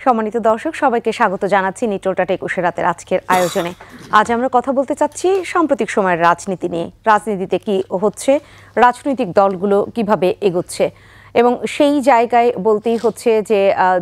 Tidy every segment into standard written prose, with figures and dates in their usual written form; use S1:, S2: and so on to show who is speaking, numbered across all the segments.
S1: সম্মানিত দর্শক সবাইকে স্বাগত জানাচ্ছি নিটোলটা 21 রাতের আজকের আয়োজনে। আজ আমরা কথা বলতে চাচ্ছি সাম্প্রতিক সময়ের রাজনীতি নিয়ে। রাজনীতিতে কি হচ্ছে, রাজনৈতিক দলগুলো কিভাবে এগোচ্ছে, এবং সেই জায়গায় বলতেই হচ্ছে যে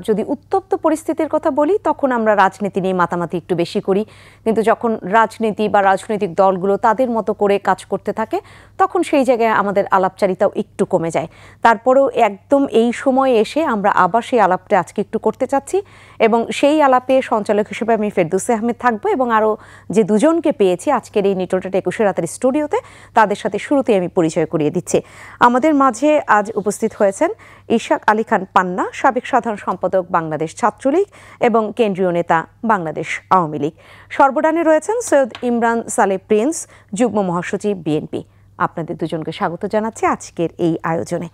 S1: যদি উত্তপ্ত পরিস্থিতির কথা বলি তখন আমরা রাজনীতি নিয়ে মাতামাতি একটু বেশি করি, কিন্তু যখন রাজনীতি বা রাজনৈতিক দলগুলো তাদের মতো করে কাজ করতে থাকে তখন সেই জায়গায় আমাদের আলাপচারিতাও একটু কমে যায়। তারপরেও একদম এই সময়ে এসে আমরা আবার সেই আলাপটা আজকে একটু করতে চাচ্ছি, এবং সেই আলাপে সঞ্চালক হিসেবে আমি ফেরদৌসী আহমেদ থাকবো, এবং আরও যে দুজনকে পেয়েছি আজকের এই নিটোলটা 21 রাতের স্টুডিওতে তাদের সাথে শুরুতেই আমি পরিচয় করিয়ে দিচ্ছি। আমাদের মাঝে আজ উপস্থিত হয়েছেন ইশাক আলী খান পান্না, সাবেক সাধারণ সম্পাদক বাংলাদেশ ছাত্রলীগ এবং কেন্দ্রীয় নেতা বাংলাদেশ আওয়ামী লীগ। সর্বডানে রয়েছেন সৈয়দ ইমরান সালেহ প্রিন্স, যুগ্ম মহাসচিব বিএনপি। আপনাদের দুজনকে স্বাগত জানাচ্ছি আজকের এই আয়োজনে।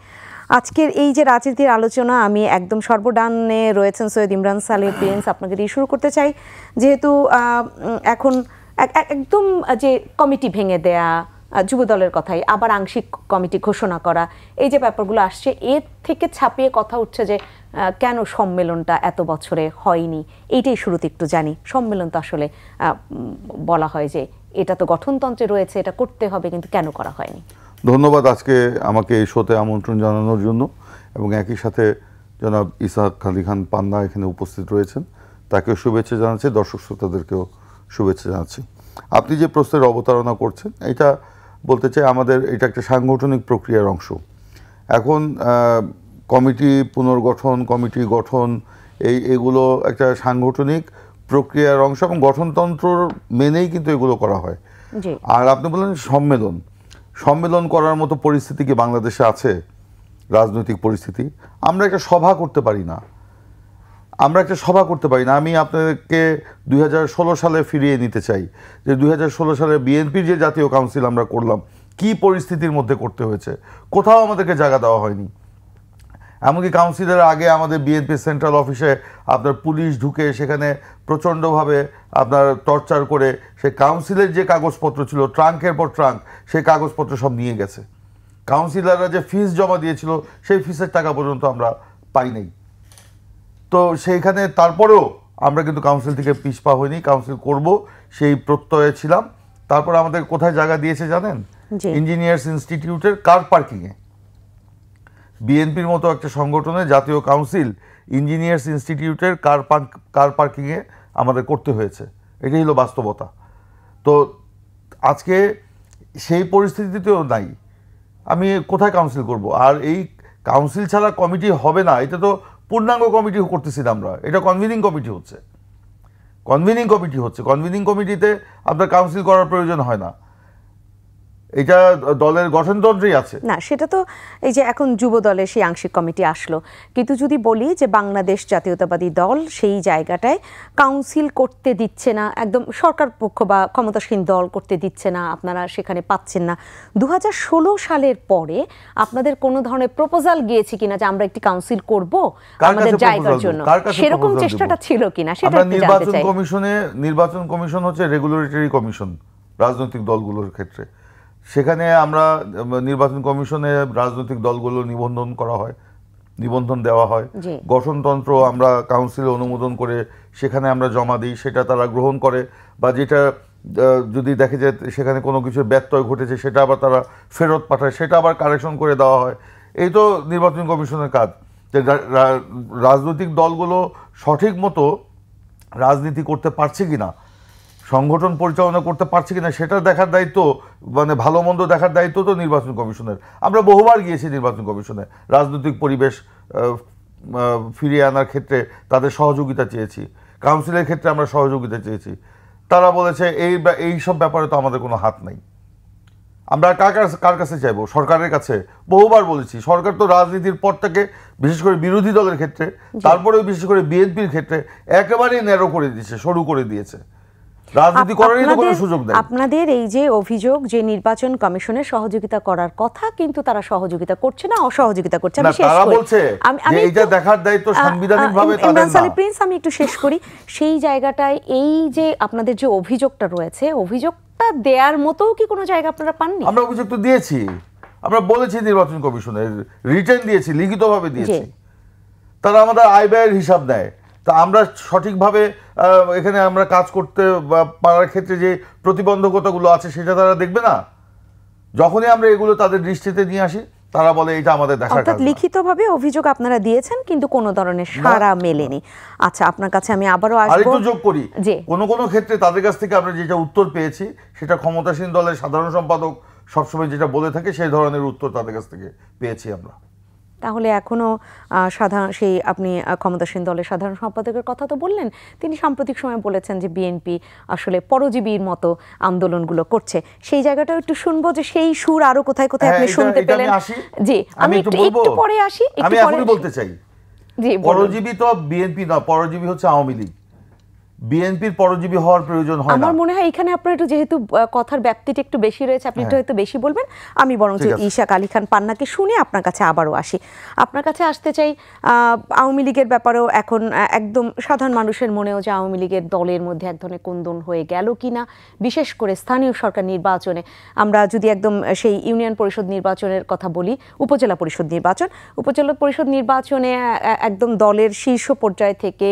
S1: আজকের এই যে রাজনীতির আলোচনা, আমি একদম সর্বডানে রয়েছেন সৈয়দ ইমরান সালেহ প্রিন্স, আপনাকে দিয়ে শুরু করতে চাই। যেহেতু এখন একদম যে কমিটি ভেঙে দেয়া, যুব দলের কথাই আবার আংশিক কমিটি ঘোষণা করা, এই যে ব্যাপারগুলো আসছে, এর থেকে ছাপিয়ে কথা উঠছে যে কেন সম্মেলনটা এত বছরে হয়নি। এইটাই শুরুতে একটু জানি। সম্মেলন তো আসলে বলা হয় যে এটা তো গঠনতন্ত্রে রয়েছে, এটা করতে হবে, কিন্তু কেন করা হয়নি?
S2: ধন্যবাদ আজকে আমাকে এই শোতে আমন্ত্রণ জানানোর জন্য, এবং একই সাথে জনাব ইশাক আলী খান পান্না এখানে উপস্থিত রয়েছেন, তাকেও শুভেচ্ছা জানাচ্ছি, দর্শক শ্রোতাদেরকেও শুভেচ্ছা জানাচ্ছি। আপনি যে প্রশ্নের অবতারণা করছেন, এটা বলতে চাই আমাদের এটা একটা সাংগঠনিক প্রক্রিয়ার অংশ। এখন কমিটি পুনর্গঠন, কমিটি গঠন, এগুলো একটা সাংগঠনিক প্রক্রিয়ার অংশ, এবং গঠনতন্ত্র মেনেই কিন্তু এগুলো করা হয়। আর আপনি বললেন সম্মেলন করার মতো পরিস্থিতি কি বাংলাদেশে আছে? রাজনৈতিক পরিস্থিতি, আমরা একটা সভা করতে পারি না। আমি আপনাদেরকে 2016 সালে ফিরিয়ে নিতে চাই, যে 2016 সালে বিএনপির যে জাতীয় কাউন্সিল আমরা করলাম, কি পরিস্থিতির মধ্যে করতে হয়েছে, কোথাও আমাদেরকে জায়গা দেওয়া হয়নি। এমনকি কাউন্সিলের আগে আমাদের বিএনপি সেন্ট্রাল অফিসে আপনার পুলিশ ঢুকে সেখানে প্রচণ্ডভাবে আপনার টর্চার করে সেই কাউন্সিলের যে কাগজপত্র ছিল, ট্রাঙ্কের পর ট্রাঙ্ক, সেই কাগজপত্র সব নিয়ে গেছে। কাউন্সিলররা যে ফিস জমা দিয়েছিল সেই ফিসের টাকা পর্যন্ত আমরা পাই নাই। তো সেইখানে তারপরেও আমরা কিন্তু কাউন্সিল থেকে পিছপা হইনি, কাউন্সিল করব সেই প্রত্যয়ে ছিলাম। তারপর আমাদের কোথায় জায়গা দিয়েছে জানেন? ইঞ্জিনিয়ার্স ইনস্টিটিউটের কার পার্কিংয়ে। বিএনপির মতো একটা সংগঠনে জাতীয় কাউন্সিল ইঞ্জিনিয়ার্স ইনস্টিটিউটের কার পার্কিংয়ে আমাদের করতে হয়েছে। এটাই হলো বাস্তবতা। তো আজকে সেই পরিস্থিতিতেও নাই, আমি কোথায় কাউন্সিল করব? আর এই কাউন্সিল ছাড়া কমিটি হবে না, এটা তো পূর্ণাঙ্গ কমিটি করতেছি না আমরা, এটা কনভিনিং কমিটি হচ্ছে। কনভিনিং কমিটিতে আপনার কাউন্সিল করার প্রয়োজন হয় না, এটা দলের গঠনতন্ত্রেই আছে।
S1: না, সেটা তো এই যে এখন যুব দলের সেই আংশিক কমিটি আসলো, কিন্তু যদি বলি যে বাংলাদেশ জাতীয়তাবাদী দল সেই জায়গাটায় কাউন্সিল করতে দিচ্ছে না, একদম সরকার পক্ষ বা ক্ষমতাসীন দল করতে দিচ্ছে না, আপনারা সেখানে পাচ্ছেন না। 2016 সালের পরে আপনাদের কোনো ধরনের প্রপোজাল গিয়েছে কিনা যে আমরা একটি কাউন্সিল করব আমাদের জায়গার জন্য? সেরকম চেষ্টাটা ছিল কিনা সেটা জানতে চাই।
S2: নির্বাচন কমিশন হচ্ছে রেগুলেটরি কমিশন রাজনৈতিক দলগুলোর ক্ষেত্রে। সেখানে আমরা নির্বাচন কমিশনে রাজনৈতিক দলগুলো নিবন্ধন দেওয়া হয়। গঠনতন্ত্র আমরা কাউন্সিলে অনুমোদন করে সেখানে আমরা জমা দিই, সেটা তারা গ্রহণ করে, বা যেটা যদি দেখে যে সেখানে কোনো কিছু ব্যত্যয় ঘটেছে সেটা আবার তারা ফেরত পাঠায়, সেটা আবার কারেকশন করে দেওয়া হয়। এই তো নির্বাচন কমিশনের কাজ, যে রাজনৈতিক দলগুলো সঠিক মতো রাজনীতি করতে পারছে কিনা, সংগঠন পরিচালনা করতে পারছে কিনা, সেটা দেখার দায়িত্ব, মানে ভালো মন্দ দেখার দায়িত্ব তো নির্বাচন কমিশনের। আমরা বহুবার গিয়েছি নির্বাচন কমিশনে, রাজনৈতিক পরিবেশ ফিরিয়ে আনার ক্ষেত্রে তাদের সহযোগিতা চেয়েছি, কাউন্সিলের ক্ষেত্রে আমরা সহযোগিতা চেয়েছি। তারা বলেছে এই সব ব্যাপারে তো আমাদের কোনো হাত নাই। আমরা কার কাছে চাইবো? সরকারের কাছে। বহুবার বলেছি, সরকার তো রাজনীতির পর থেকে, বিশেষ করে বিরোধী দলের ক্ষেত্রে, তারপরেও বিশেষ করে বিএনপির ক্ষেত্রে একেবারেই ন্যারো করে দিয়েছে, সরু করে দিয়েছে। রাজনীতি করারই তো কোনো সুযোগ নেই।
S1: আপনাদের এই যে অভিযোগ যে নির্বাচন কমিশনের সহযোগিতা করার কথা, কিন্তু তারা সহযোগিতা করছে না, অসহযোগিতা করছে।
S2: আমি শেষ করি, বলছে যে এইটা দেখার দায়িত্ব সাংবিধানিকভাবে তাদের না।
S1: প্রিন্স, আমি একটু শেষ করি। সেই জায়গাটায় এই যে আপনাদের যে অভিযোগটা রয়েছে, অভিযোগটা দেওয়ার মতো কি কোনো জায়গা আপনারা পাননি?
S2: আমরা অভিযোগ তো দিয়েছি, আমরা বলেছি নির্বাচন কমিশনের, রিটেন দিয়েছি, লিখিতভাবে দিয়েছি। তারা আমাদের আয় ব্যয়ের হিসাব নেয়, তা আমরা সঠিকভাবে এখানে আমরা কাজ করতে পারার ক্ষেত্রে যে প্রতিবন্ধকতাগুলো আছে সেটা তারা দেখবে না। যখনই আমরা এগুলো তাদের দৃষ্টিতে নিয়ে আসি তারা বলে এটা আমাদের দেখার কাজ।
S1: অর্থাৎ লিখিতভাবে অভিযোগ আপনারা দিয়েছেন কিন্তু কোনো ধরনের সাড়া মেলেনি। আচ্ছা, আপনার কাছে আমি আবারও আসবো।
S2: আরেকটু যোগ করি,
S1: জি,
S2: কোনো ক্ষেত্রে তাদের কাছ থেকে আমরা যেটা উত্তর পেয়েছি সেটা ক্ষমতাসীন দলের সাধারণ সম্পাদক সবসময় যেটা বলে থাকে সেই ধরনের উত্তর তাদের কাছ থেকে পেয়েছি আমরা।
S1: তাহলে এখনো সেই আপনি ক্ষমতাসীন দলের সাধারণ সম্পাদকের কথা তো বললেন, তিনি সাম্প্রতিক সময় বলেছেন যে বিএনপি আসলে পরজীবীর মতো আন্দোলনগুলো করছে। সেই জায়গাটাও একটু শুনবো যে সেই সুর আরো কোথায় কোথায় আপনি শুনতে পেলেন।
S2: জি,
S1: আমি একটু পরে আসি।
S2: আমি এখনই বলতে চাই, জি, পরজীবী তো বিএনপি না, পরজীবী হচ্ছে আওয়ামী লীগ। বিএনপির পরজীবী হওয়ার প্রয়োজন হয় না।
S1: আমার মনে হয় এখানে আপনার একটু যেহেতু কথার ব্যাপ্তিটা একটু বেশি রয়েছে, আপনি একটু হয়তো বেশি বলবেন। আমি বরং ইশাক আলী খান পান্নাকে শুনে আপনার কাছে আবারও আসি। আপনার কাছে আসতে চাই আওয়ামী লীগের ব্যাপারেও এখন একদম সাধারণ মানুষের মনেও যে আওয়ামী লীগের দলের মধ্যে এক ধরনের কোন্দন হয়ে গেল কিনা, বিশেষ করে স্থানীয় সরকার নির্বাচনে। আমরা যদি একদম সেই ইউনিয়ন পরিষদ নির্বাচনের কথা বলি, উপজেলা পরিষদ নির্বাচনে একদম দলের শীর্ষ পর্যায় থেকে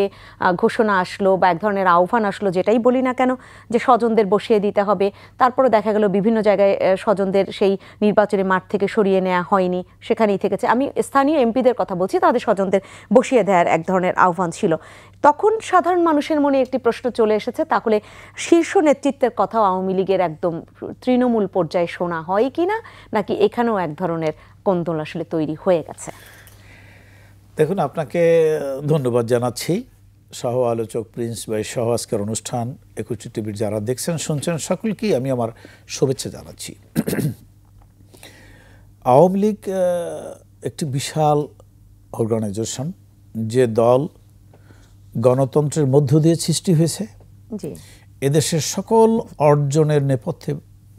S1: ঘোষণা আসলো বা এক ধরনের আহ্বান আসলো, যেটাই বলি না কেন, যে স্বজনদের বসিয়ে দিতে হবে। তারপরে দেখা গেল বিভিন্ন জায়গায় স্বজনদের সেই নির্বাচনী মাঠ থেকে সরিয়ে নেওয়া হয়নি, সেখানেই থেকেছে। আমি স্থানীয় এমপিদের কথা বলছি, তাদের স্বজনদের বসিয়ে দেওয়ার এক ধরনের আহ্বান ছিল। তখন সাধারণ মানুষের মনে একটি প্রশ্ন চলে এসেছে, তাহলে শীর্ষ নেতৃত্বের কথাও আওয়ামী লীগের একদম তৃণমূল পর্যায়ে শোনা হয় কিনা, নাকি এখানেও এক ধরনের কোন্দল আসলে তৈরি হয়ে গেছে?
S3: দেখুন, আপনাকে ধন্যবাদ জানাচ্ছি। সহ আলোচক প্রিন্স ভাই সহ আজকের অনুষ্ঠান 21 টিভির যারা দেখছেন শুনছেন সকলকেই আমি আমার শুভেচ্ছা জানাচ্ছি। আওয়ামী লীগ একটি বিশাল অর্গানাইজেশন, যে দল গণতন্ত্রের মধ্য দিয়ে সৃষ্টি হয়েছে। এদেশের সকল অর্জনের নেপথ্যে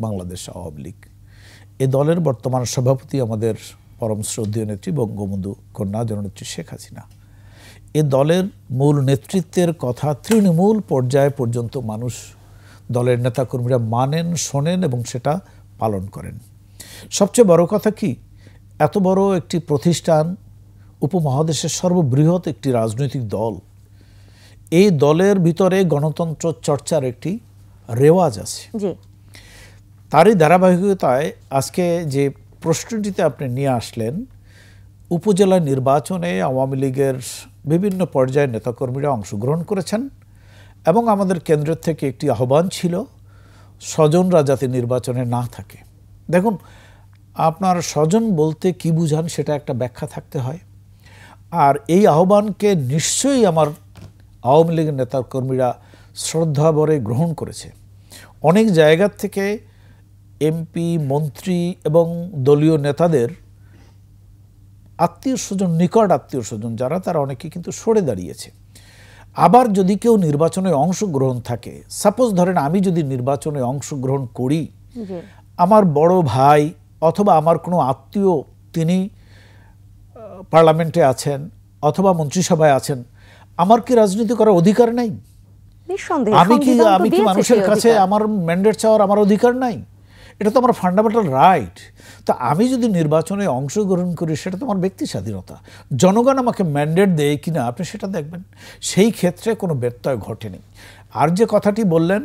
S3: বাংলাদেশ আওয়ামী লীগ। এ দলের বর্তমান সভাপতি আমাদের পরম শ্রদ্ধেয় নেত্রী বঙ্গবন্ধু কন্যা জননেত্রী শেখ হাসিনা। এ দলের মূল নেতৃত্বের কথা তৃণমূল পর্যায় পর্যন্ত মানুষ, দলের নেতাকর্মীরা মানেন, শোনেন এবং সেটা পালন করেন। সবচেয়ে বড় কথা কি, এত বড় একটি প্রতিষ্ঠান, উপমহাদেশের সর্ববৃহৎ একটি রাজনৈতিক দল, এই দলের ভিতরে গণতন্ত্র চর্চার একটি রেওয়াজ আছে। তারই ধারাবাহিকতায় আজকে যে প্রশ্নটিতে আপনি নিয়ে আসলেন, উপজেলা নির্বাচনে আওয়ামী লীগের বিভিন্ন পর্যায়ের নেতাকর্মীরা অংশগ্রহণ করেছেন এবং আমাদের কেন্দ্রের থেকে একটি আহ্বান ছিল স্বজনরা যাতে নির্বাচনে না থাকে। দেখুন, আপনার স্বজন বলতে কি বুঝান সেটা একটা ব্যাখ্যা থাকতে হয়। আর এই আহ্বানকে নিশ্চয়ই আমার আওয়ামী লীগের নেতাকর্মীরা শ্রদ্ধাভরে গ্রহণ করেছে। অনেক জায়গা থেকে এমপি, মন্ত্রী এবং দলীয় নেতাদের আত্মীয় স্বজন, নিকট আত্মীয় স্বজন যারা, তারা অনেকে কিন্তু সরে দাঁড়িয়েছে। আবার যদি কেউ নির্বাচনে অংশগ্রহণ থাকে, সাপোজ ধরেন আমি যদি নির্বাচনে অংশগ্রহণ করি, আমার বড় ভাই অথবা আমার কোনো আত্মীয় তিনি পার্লামেন্টে আছেন অথবা মন্ত্রিসভায় আছেন, আমার কি রাজনীতি করার অধিকার নাই? আমি কি মানুষের কাছে আমার ম্যান্ডেট চাওয়ার আমার অধিকার নাই? এটা তো আমার ফান্ডামেন্টাল রাইট। তো আমি যদি নির্বাচনে অংশগ্রহণ করি, সেটা তো আমার ব্যক্তি স্বাধীনতা। জনগণ আমাকে ম্যান্ডেট দেয় কিনা আপনি সেটা দেখবেন। সেই ক্ষেত্রে কোনো ব্যত্যয় ঘটেনি। আর যে কথাটি বললেন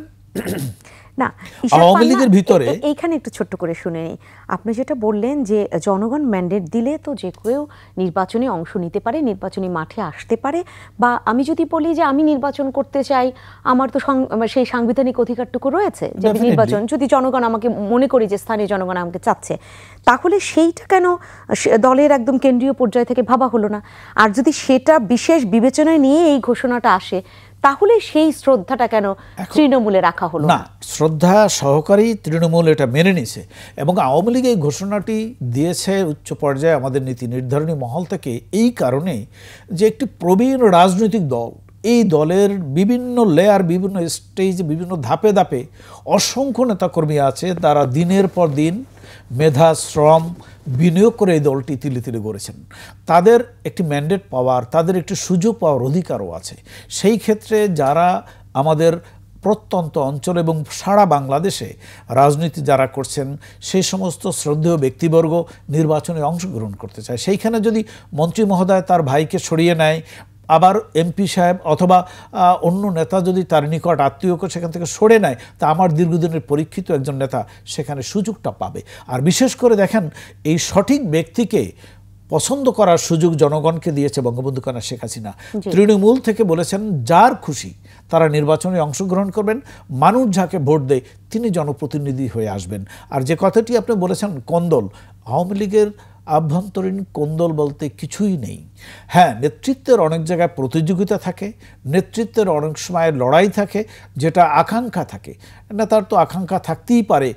S1: না,
S3: আওয়ামী লীগের ভিতরে,
S1: এইখানে একটু ছোট্ট করে শুনে নিই। আপনি যেটা বললেন যে জনগণ ম্যান্ডেট দিলে তো যে কেউ নির্বাচনে অংশ নিতে পারে, নির্বাচনী মাঠে আসতে পারে, বা আমি যদি বলি যে আমি নির্বাচন করতে চাই, আমার তো সেই সাংবিধানিক অধিকারটুকু রয়েছে যে নির্বাচন, যদি জনগণ আমাকে মনে করি যে স্থানীয় জনগণ আমাকে চাচ্ছে, তাহলে সেইটা কেন দলের একদম কেন্দ্রীয় পর্যায় থেকে ভাবা হলো না? আর যদি সেটা বিশেষ বিবেচনায় নিয়ে এই ঘোষণাটা আসে, তাহলে সেই শ্রদ্ধাটা কেন তৃণমূলে রাখা হলো না?
S3: শ্রদ্ধা সহকারী তৃণমূল এটা মেনে নিছে এবং আওয়ামী লীগ এই ঘোষণাটি দিয়েছে উচ্চ পর্যায়ে আমাদের নীতি নির্ধারণী মহল থেকে, এই কারণে যে একটি প্রবীণ রাজনৈতিক দল, এই দলের বিভিন্ন লেয়ার, বিভিন্ন স্টেজ, বিভিন্ন ধাপে ধাপে অসংখ্য নেতাকর্মী আছে, তারা দিনের পর দিন মেধা, শ্রম বিনিয়োগ করে এই দলটি তিলে তিলে গড়েছেন। তাদের একটি ম্যান্ডেট পাওয়ার, তাদের একটি সুযোগ পাওয়ার অধিকারও আছে। সেই ক্ষেত্রে যারা আমাদের প্রত্যন্ত অঞ্চল এবং সারা বাংলাদেশে রাজনীতি যারা করছেন, সেই সমস্ত শ্রদ্ধেয় ব্যক্তিবর্গ নির্বাচনে অংশগ্রহণ করতে চায়। সেইখানে যদি মন্ত্রী মহোদয় তার ভাইকে সরিয়ে নেয়, আবার এমপি সাহেব অথবা অন্য নেতা যদি তার নিকট আত্মীয়কে সেখান থেকে সরে নেয়, তা আমার দীর্ঘদিনের পরীক্ষিত একজন নেতা সেখানে সুযোগটা পাবে। আর বিশেষ করে দেখেন, এই সঠিক ব্যক্তিকে পছন্দ করার সুযোগ জনগণকে দিয়েছে বঙ্গবন্ধু কন্যা শেখ হাসিনা। তৃণমূল থেকে বলেছেন যার খুশি তারা নির্বাচনে অংশগ্রহণ করবেন, মানুষ যাকে ভোট দেয় তিনি জনপ্রতিনিধি হয়ে আসবেন। আর যে কথাটি আপনি বলেছেন কোন্দল, আওয়ামী লীগের আভ্যন্তরীণ কোন্দল বলতে কিছুই নেই। হ্যাঁ, নেতৃত্বের অনেক জায়গায় প্রতিযোগিতা থাকে, নেতৃত্বের অনেক সময় লড়াই থাকে, যেটা আকাঙ্ক্ষা থাকে। নেতার তো আকাঙ্ক্ষা থাকতেই পারে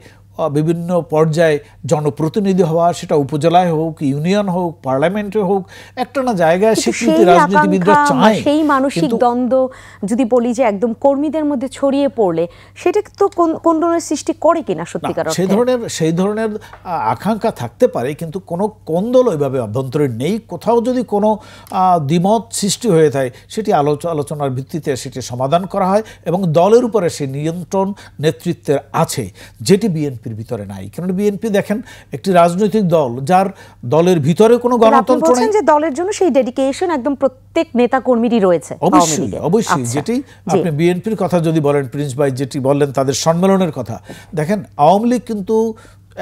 S3: বিভিন্ন পর্যায়ে জনপ্রতিনিধি হওয়া, সেটা উপজেলায় হোক, ইউনিয়ন হোক, পার্লামেন্টে হোক, একটা না জায়গায় স্বীকৃতি রাজনীতিবিদরা চায়।
S1: সেই মানসিক দ্বন্দ্ব যদি বলি যে একদম কর্মীদের মধ্যে ছড়িয়ে পড়লে সেটা তো কোন ধরনের সৃষ্টি করে কিনা সত্যিকার অর্থে?
S3: সেই ধরনের আকাঙ্ক্ষা থাকতে পারে, কিন্তু কোনো কোন্দল ওইভাবে অভ্যন্তরীণ নেই। কোথাও যদি কোনো দ্বিমত সৃষ্টি হয়ে থাকে সেটি আলোচনার ভিত্তিতে সেটি সমাধান করা হয় এবং দলের উপরে সেই নিয়ন্ত্রণ নেতৃত্বের আছে, যেটি বিএনপির ভিতরে নাই। কারণ বিএনপি দেখেন একটি রাজনৈতিক দল, যার দলের ভিতরে কোনো গণতন্ত্র নেই।
S1: যে দলের জন্য সেই ডেডিকেশন একদম প্রত্যেক নেতা কর্মীরই রয়েছে।
S3: অবশ্যই যেটি আপনি বিএনপির কথা যদি বলেন, প্রিন্স ভাই যেটি বললেন তাদের সম্মেলনের কথা, দেখেন আওয়ামী লীগ কিন্তু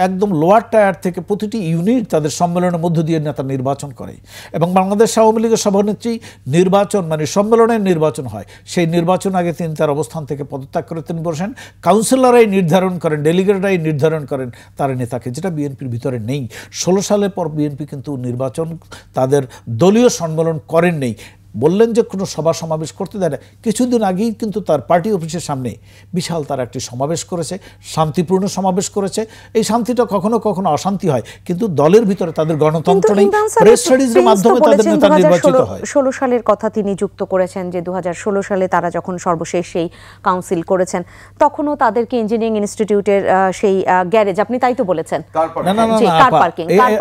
S3: একদম লোয়ার টায়ার থেকে প্রতিটি ইউনিট তাদের সম্মেলনের মধ্য দিয়ে নেতা নির্বাচন করে এবং বাংলাদেশ আওয়ামী লীগের সভানেত্রী নির্বাচন মানে সম্মেলনের নির্বাচন হয়, সেই নির্বাচন আগে তিনি তার অবস্থান থেকে পদত্যাগ করে তিনি বসেন, কাউন্সিলররাই নির্ধারণ করেন, ডেলিগেটরাই নির্ধারণ করেন তার নেতাকে, যেটা বিএনপির ভিতরে নেই। 16 সালের পর বিএনপি কিন্তু নির্বাচন তাদের দলীয় সম্মেলন করেন নেই। বললেন যে কোনো সভা সমাবেশ করতে দেয় না, কিছুদিন আগেই কিন্তু তার পার্টি অফিসের সামনে বিশাল তার একটি সমাবেশ করেছে, শান্তিপূর্ণ সমাবেশ করেছে। এই শান্তিটা কখনো কখনো অশান্তি হয়, কিন্তু দলের ভিতরে তাদের গণতন্ত্র নেই। প্রেস রিলিজের মাধ্যমে তাদের নেতা নির্বাচিত হয়।
S1: 16 সালের কথা তিনি যুক্ত করেছেন যে 2016 সালে তারা যখন সর্বশেষ সেই কাউন্সিল করেছেন, তখনও তাদেরকে ইঞ্জিনিয়ারিং ইনস্টিটিউটের সেই গ্যারেজ, আপনি তাই তো বলেছেন, কার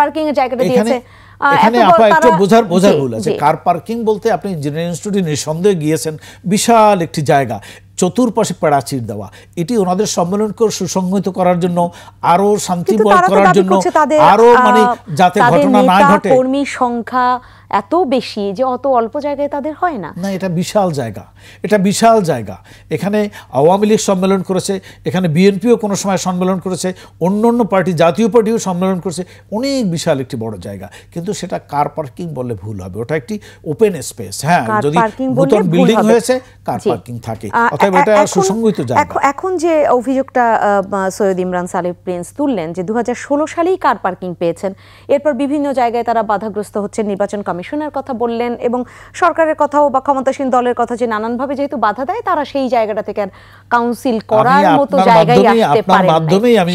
S1: পার্কিং এর জায়গাটা দিয়েছে।
S3: এখানে আপা একটু বোঝার ভুল আছে। কার পার্কিং বলতে আপনি ইঞ্জিনিয়ারিং ইনস্টিটিউটে নিঃসন্দেহে গিয়েছেন, বিশাল একটি জায়গা, চতুর্পাশে প্রাচীর দেওয়া, এটি ওনাদের সম্মেলনকে সুসংহত করার জন্য, আরো শান্তিময় করার জন্য, আরো মানে যাতে ঘটনা না ঘটে।
S1: কর্মীর সংখ্যা এত বেশি যে অত অল্প জায়গায় তাদের হয় না।
S3: না, এটা বিশাল জায়গা, এটা বিশাল জায়গা। এখানে আওয়ামী লীগ সম্মেলন করেছে, এখানে বিএনপিও কোনো সময় সম্মেলন করেছে, অন্য পার্টি জাতীয় পার্টিও সম্মেলন করেছে, অনেক বিশাল একটি বড় জায়গা। কিন্তু সেটা কার পার্কিং বললে ভুল হবে, ওটা একটি ওপেন স্পেস। হ্যাঁ, যদি নতুন বিল্ডিং হয়েছে কার পার্কিং থাকে, অতএব এটা সুসংগঠিত জায়গা।
S1: এখন যে অভিযোগটা সৈয়দ ইমরান সালেহ প্রিন্স তুললেন যে 2016 সালেই কার পার্কিং পেয়েছেন, এরপর বিভিন্ন জায়গায় তারা বাধাগ্রস্ত হচ্ছে, নির্বাচন কমিশনের কথা বললেন এবং সরকারের কথাও বা ক্ষমতাসীন দলের কথা যে নানানভাবে যেহেতু বাধা দেয় তারা সেই জায়গাটা থেকে আর কাউন্সিল করার মতো জায়গায় আসতে পারেন না।
S3: মাধ্যমেই আমি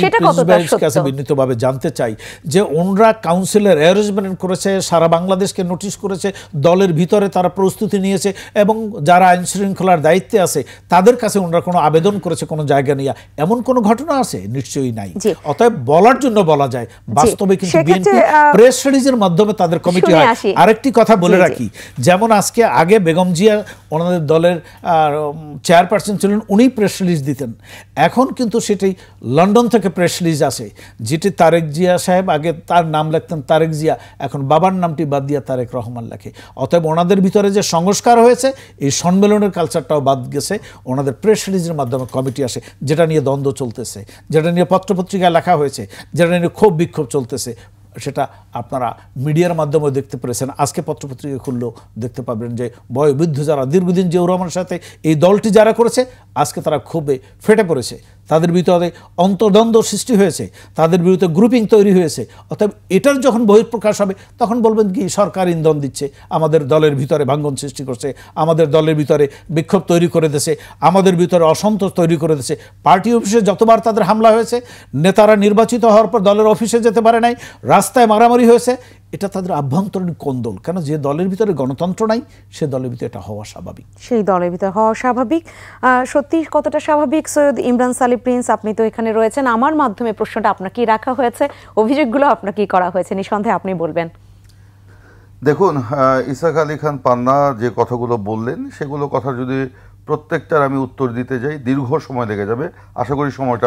S3: কাছে বিনীতভাবে জানতে চাই যে ওনরা কাউন্সিলের অ্যারেঞ্জমেন্ট করেছে, সারা বাংলাদেশকে নোটিশ করেছে, দলের ভিতরে তারা প্রস্তুতি নিয়েছে এবং যারা আইন শৃঙ্খলার দায়িত্বে আছে তাদের কাছে ওনরা কোনো আবেদন করেছে কোনো জায়গা নিয়ে, এমন কোনো ঘটনা আছে? নিশ্চয়ই নাই। অতএব বলার জন্য বলা যায়, বাস্তবে কিন্তু বিএনপি প্রেস রিলিজের মাধ্যমে তাদের কমিটি হয়। আরেকটি কথা বলে রাখি, যেমন আগে বেগম জিয়া ওনাদের দলের চেয়ারপারসন ছিলেন, উনি প্রেস রিলিজ দিতেন, এখন কিন্তু সেটি লন্ডন থেকে প্রেস রিলিজ আসে, যেটি তারেক জিয়া সাহেব আগে তার নাম লিখতেন তারেক জিয়া, এখন বাবার নামটি বাদ দিয়ে তারেক রহমান লেখে। অতএব ওনাদের ভিতরে যে সংস্কার হয়েছে, এই সম্মেলনের কালচারটাও বাদ গেছে, ওনাদের প্রেস রিলিজের মাধ্যমে কমিটি আসে, যেটা নিয়ে দ্বন্দ্ব চলতেছে, যেটা নিয়ে পত্রপত্রিকায় লেখা হয়েছে, যেটা নিয়ে ক্ষোভ বিক্ষোভ চলতেছে, সেটা আপনারা মিডিয়ার মাধ্যমে দেখতে পেরেছেন। আজকে পত্রপত্রিকা খুললেও দেখতে পাবেন যে বয়োবৃদ্ধ যারা দীর্ঘদিন জিয়াউর রহমানের সাথে এই দলটি যারা করেছে, আজকে তারা ক্ষোভে ফেটে পড়েছে, তাদের ভিতরে অন্তর্দ্বন্দ্ব সৃষ্টি হয়েছে, তাদের বিরুদ্ধে গ্রুপিং তৈরি হয়েছে। অতএব এটার যখন বহিঃপ্রকাশ হবে তখন বলবেন কি সরকার ইন্ধন দিচ্ছে, আমাদের দলের ভিতরে ভাঙ্গন সৃষ্টি করছে, আমাদের দলের ভিতরে বিক্ষোভ তৈরি করে দিয়েছে, আমাদের ভিতরে অসন্তোষ তৈরি করে দিয়েছে। পার্টি অফিসে যতবার তাদের হামলা হয়েছে, নেতারা নির্বাচিত হওয়ার পর দলের অফিসে যেতে পারে নাই, রাস্তায় মারামারি হয়েছে, এটা তাদের আভ্যন্তরীণ কোন্দল। কেন? যে দলের ভিতরে গণতন্ত্র নাই, সে দলের ভিতরে এটা হওয়া স্বাভাবিক।
S1: সেই দলের ভিতরে হওয়া স্বাভাবিক। সত্যি কতটা স্বাভাবিক সৈয়দ ইমরান সালেহ প্রিন্স, আপনি তো এখানে রয়েছেন, আমার মাধ্যমে প্রশ্নটা আপনাকেই রাখা হয়েছে, অভিযোগগুলো আপনাকেই করা হয়েছে, নিঃসন্দেহে আপনি বলবেন।
S2: দেখুন, ইসাক আলী খান পান্না যে কথাগুলো বললেন, সেগুলো কথা যদি প্রত্যেকটার আমি উত্তর দিতে যাই দীর্ঘ সময় লেগে যাবে। আশা করি সময়টা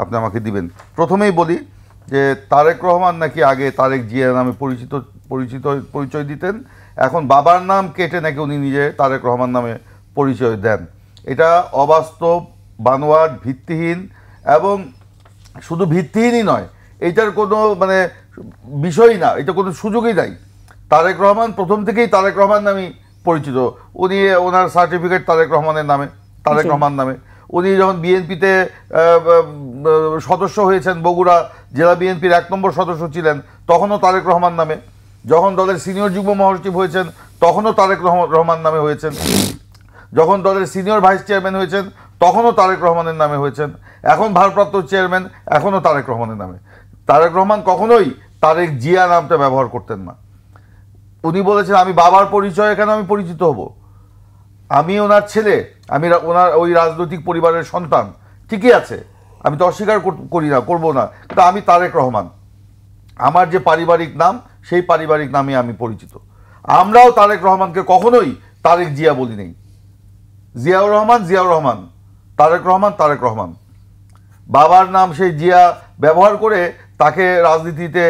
S2: আপনি আমাকে দিবেন। প্রথমেই বলি যে তারেক রহমান নাকি আগে তারেক জিয়া নামে পরিচয় দিতেন, এখন বাবার নাম কেটে নাকি উনি নিজে তারেক রহমান নামে পরিচয় দেন। এটা অবাস্তব, বানোয়াট, ভিত্তিহীন, এবং শুধু ভিত্তিহীনই নয়, এটার কোনো মানে বিষয়ই না, এটা কোনো সুযোগই নাই। তারেক রহমান প্রথম থেকেই তারেক রহমান নামেই পরিচিত। উনি ওনার সার্টিফিকেট তারেক রহমানের নামে, তারেক রহমান নামে। উনি যখন বিএনপিতে সদস্য হয়েছেন, বগুড়া জেলা বিএনপির 1 নম্বর সদস্য ছিলেন, তখনও তারেক রহমান নামে। যখন দলের সিনিয়র যুগ্ম মহাসচিব হয়েছেন, তখনও তারেক রহমান নামে হয়েছেন। যখন দলের সিনিয়র ভাইস চেয়ারম্যান হয়েছেন, তখনও তারেক রহমানের নামে হয়েছেন। এখন ভারপ্রাপ্ত চেয়ারম্যান, এখনও তারেক রহমানের নামে। তারেক রহমান কখনোই তারেক জিয়া নামটা ব্যবহার করতেন না। উনি বলেছেন, আমি বাবার পরিচয়ে কেন আমি পরিচিত হব, আমি ওনার ছেলে, আমি ওনার ওই রাজনৈতিক পরিবারের সন্তান, ঠিকই আছে, আমি তো অস্বীকার করি না, করবো না, কিন্তু আমি তারেক রহমান, আমার যে পারিবারিক নাম, সেই পারিবারিক নামে আমি পরিচিত। আমরাও তারেক রহমানকে কখনোই তারেক জিয়া বলি নেই। জিয়াউর রহমান জিয়াউর রহমান, তারেক রহমান তারেক রহমান। বাবার নাম সেই জিয়া ব্যবহার করে তাকে রাজনীতিতে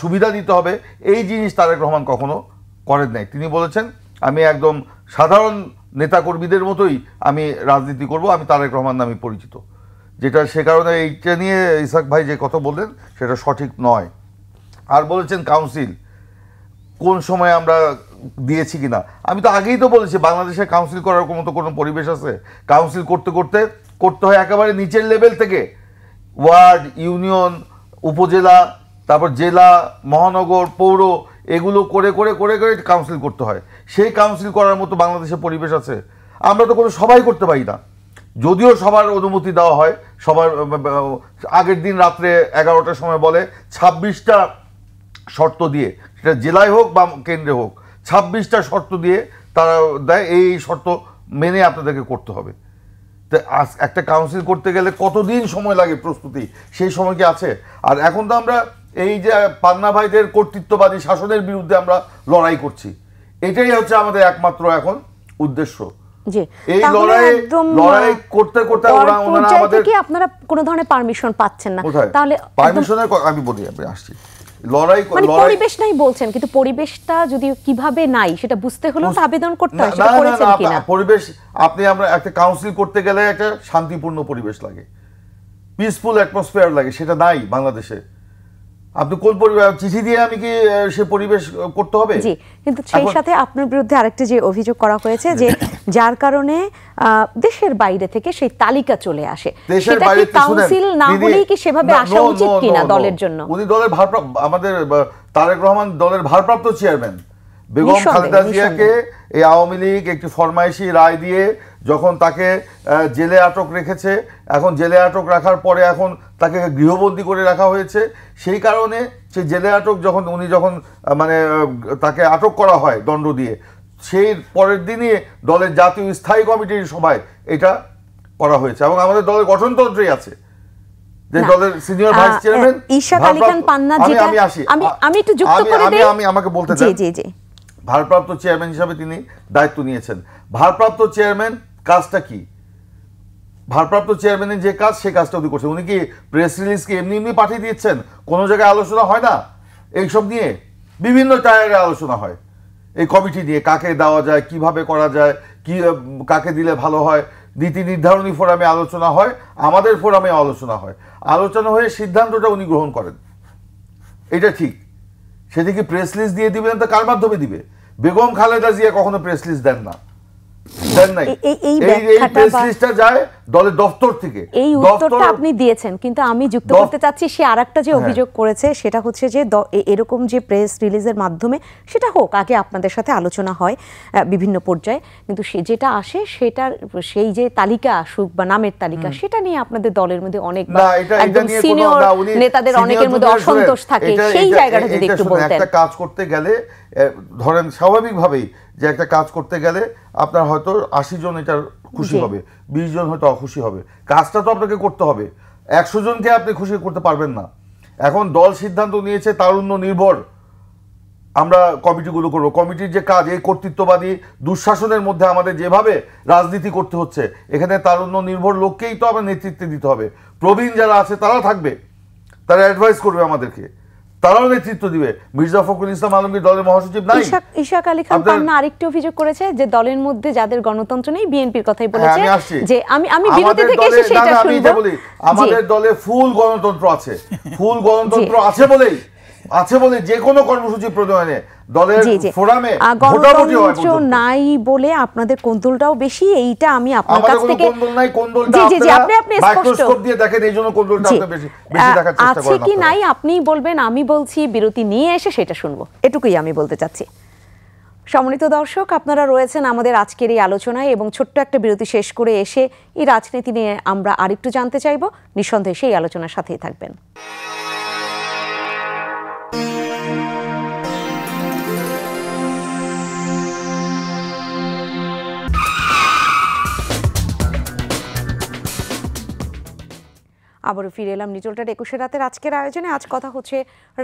S2: সুবিধা দিতে হবে, এই জিনিস তারেক রহমান কখনো করেন নাই। তিনি বলেছেন, আমি একদম সাধারণ নেতাকর্মীদের মতোই আমি রাজনীতি করব, আমি তারেক রহমান নামে পরিচিত। যেটা সে কারণে এইটা নিয়ে ইসাক ভাই যে কথা বললেন সেটা সঠিক নয়। আর বলেছেন কাউন্সিল কোন সময় আমরা দিয়েছি কিনা, আমি তো আগেই তো বলেছি বাংলাদেশে কাউন্সিল করার মতো কোনো পরিবেশ আছে? কাউন্সিল করতে হয় একেবারে নিচের লেভেল থেকে, ওয়ার্ড, ইউনিয়ন, উপজেলা, তারপর জেলা, মহানগর, পৌর, এগুলো করে করে করে করে কাউন্সিল করতে হয়। সেই কাউন্সিল করার মতো বাংলাদেশে পরিবেশ আছে? আমরা তো কোনো সবাই করতে পারি না। যদিও সবার অনুমতি দেওয়া হয়, সবার আগের দিন রাত্রে 11টার সময় বলে 26টা শর্ত দিয়ে, সেটা জেলায় হোক বা কেন্দ্রে হোক, 26টা শর্ত দিয়ে তারা দেয়, এই শর্ত মেনে আপনাদেরকে করতে হবে। তো একটা কাউন্সিল করতে গেলে কতদিন সময় লাগে প্রস্তুতি, সেই সময় কি আছে? আর এখন তো আমরা এই যে পান্না ভাইদের কর্তৃত্ববাদী শাসনের বিরুদ্ধে আমরা লড়াই করছি, এটাই হচ্ছে আমাদের একমাত্র এখন উদ্দেশ্য। এই লড়াই করতে করতে ওনারা আমাদের
S1: আপনারা কোনো ধরনের পারমিশন পাচ্ছেন না,
S2: তাহলে পারমিশনের আমি বলি, আমি আসছি লড়াই
S1: পরিবেশ নাই বলছেন, কিন্তু পরিবেশটা যদি কিভাবে নাই সেটা বুঝতে হলেও আবেদন করতে হয়, সেটা করেছেন কিনা?
S2: পরিবেশ আমরা একটা কাউন্সিল করতে গেলে একটা শান্তিপূর্ণ পরিবেশ লাগে, পিসফুল অ্যাটমসফিয়ার লাগে, সেটা নাই বাংলাদেশে। আপনি কোন পরিবেশ চিঠি দিয়ে আমি কি সে পরিবেশ করতে হবে?
S1: জি, কিন্তু সেই সাথে আপনার বিরুদ্ধে আরেকটা যে অভিযোগ করা হয়েছে যে যার কারণে দেশের বাইরে থেকে সেই তালিকা চলে আসে, সেটা কি কাউন্সিল না হলেই কি সেভাবে আসা উচিত কিনা দলের জন্য?
S2: উনি দলের ভারপ্রাপ্ত, আমাদের তারেক রহমান দলের ভারপ্রাপ্ত চেয়ারম্যান। বেগম খালেদা জিয়াকে এই আওয়ামী লীগ একটি ফরমাইশি রায় দিয়ে যখন তাকে জেলে আটক রেখেছে, এখন জেলে আটক রাখার পরে এখন তাকে গৃহবন্দী করে রাখা হয়েছে। সেই কারণে সেই জেলে আটক উনি যখন মানে তাকে আটক করা হয় দণ্ড দিয়ে, সেই পরের দিনই দলের জাতীয় স্থায়ী কমিটির সভায় এটা করা হয়েছে, এবং আমাদের দলের গঠনতন্ত্রেই আছে যে দলের senior vice chairman
S1: Ishaq Ali Khan Panna, যেটা আমি একটু যুক্ত করে দেই,
S2: আমাকে বলতে দেন।
S1: জি জি,
S2: ভারপ্রাপ্ত চেয়ারম্যান হিসাবে তিনি দায়িত্ব নিয়েছেন। ভারপ্রাপ্ত চেয়ারম্যান কাজটা কি? ভারপ্রাপ্ত চেয়ারম্যানের যে কাজ, সেই কাজটা উনি করছেন। উনি কি প্রেস রিলিজ কি এমনি এমনি পাঠিয়ে দিচ্ছেন? কোনো জায়গায় আলোচনা হয় না এইসব নিয়ে? বিভিন্ন টায়ারে আলোচনা হয় এই কমিটি নিয়ে, কাকে দেওয়া যায়, কিভাবে করা যায়, কি কাকে দিলে ভালো হয়, নীতি নির্ধারণী ফোরামে আলোচনা হয়, আমাদের ফোরামে আলোচনা হয়, আলোচনা হয়ে সিদ্ধান্তটা উনি গ্রহণ করেন। এটা ঠিক। সেদিকে প্রেস লিস্ট দিয়ে দিবেন তো কার মাধ্যমে দিবে? বেগম খালেদা জিয়া কখনো প্রেস লিস্ট দেন না, দেন নাই। এই প্রেস লিস্টটা যায় দলের দপ্তর থেকে।
S1: এই উত্তরটা আপনি দিয়েছেন, কিন্তু আমি যুক্ত করতে চাচ্ছি সে আরেকটা যে অভিযোগ করেছে, সেটা হচ্ছে যে এরকম যে প্রেস রিলিজের মাধ্যমে সেটা হোক, আগে আপনাদের সাথে আলোচনা হয় বিভিন্ন পর্যায়ে, কিন্তু সে যেটা আসে সেটার সেই যে তালিকা আসুক বা নামের তালিকা, সেটা নিয়ে আপনাদের দলের মধ্যে অনেক একদম সিনিয়র নেতাদের অনেকের মধ্যে অসন্তোষ থাকে, সেই জায়গাটা যদি একটু বলতেন।
S2: একটা কাজ করতে গেলে ধরেন স্বাভাবিকভাবেই যে একটা কাজ করতে গেলে আপনার হয়তো 80 জন এটার খুশি হবে, 20 জন হয়তো অখুশি হবে, কাজটা তো আপনাকে করতে হবে। 100 জনকে আপনি খুশি করতে পারবেন না। এখন দল সিদ্ধান্ত নিয়েছে তারুণ্য নির্ভর আমরা কমিটিগুলো করব। কমিটির যে কাজ, এই কর্তৃত্ববাদী দুঃশাসনের মধ্যে আমাদের যেভাবে রাজনীতি করতে হচ্ছে, এখানে তারুণ্য নির্ভর লোককেই তো আমরা নেতৃত্বে দিতে হবে। প্রবীণ যারা আছে তারা থাকবে, তারা অ্যাডভাইস করবে আমাদেরকে, তারাও নেতৃত্ব দিবে। মির্জা ফখরুল ইসলাম আলমগীর দলের মহাসচিব নাই?
S1: ইশাক আলী খান পান্না আরেকটি অভিযোগ করেছে যে দলের মধ্যে যাদের গণতন্ত্র নেই, বিএনপির কথাই বলেছে যে আমি বিরতি থেকে এসে সেটা শুনবো।
S2: আমাদের দলে ফুল গণতন্ত্র আছে, ফুল গণতন্ত্র আছে বলে যে কোনো কর্মসূচি প্রণয়নে দলের ফোরামে ভোটাভুটি হয়।
S1: গণতন্ত্র নাই বলে আপনাদের কোন্দলটাও বেশি, এইটা আমি আপনার কাছ থেকে
S2: কোন্দল নাই, কোন্দলটা আপনি মাইক্রোস্কোপ দিয়ে দেখেন, এইজন্য কোন্দলটা আপনি বেশি দেখার চেষ্টা করেন।
S1: আছে কি নাই আপনিই বলবেন, আমি বলছি বিরতি নিয়ে এসে সেটা শুনবো, এটুকুই আমি বলতে চাচ্ছি। সম্মানিত দর্শক, আপনারা রয়েছেন আমাদের আজকের এই আলোচনায় এবং ছোট্ট একটা বিরতি শেষ করে এসে এই রাজনীতি নিয়ে আমরা আরেকটু জানতে চাইব। নিঃসন্দেহে সেই আলোচনার সাথেই থাকবেন। আবারও ফিরে এলাম নিটোলটার 21 রাতের আজকের আয়োজনে। আজ কথা হচ্ছে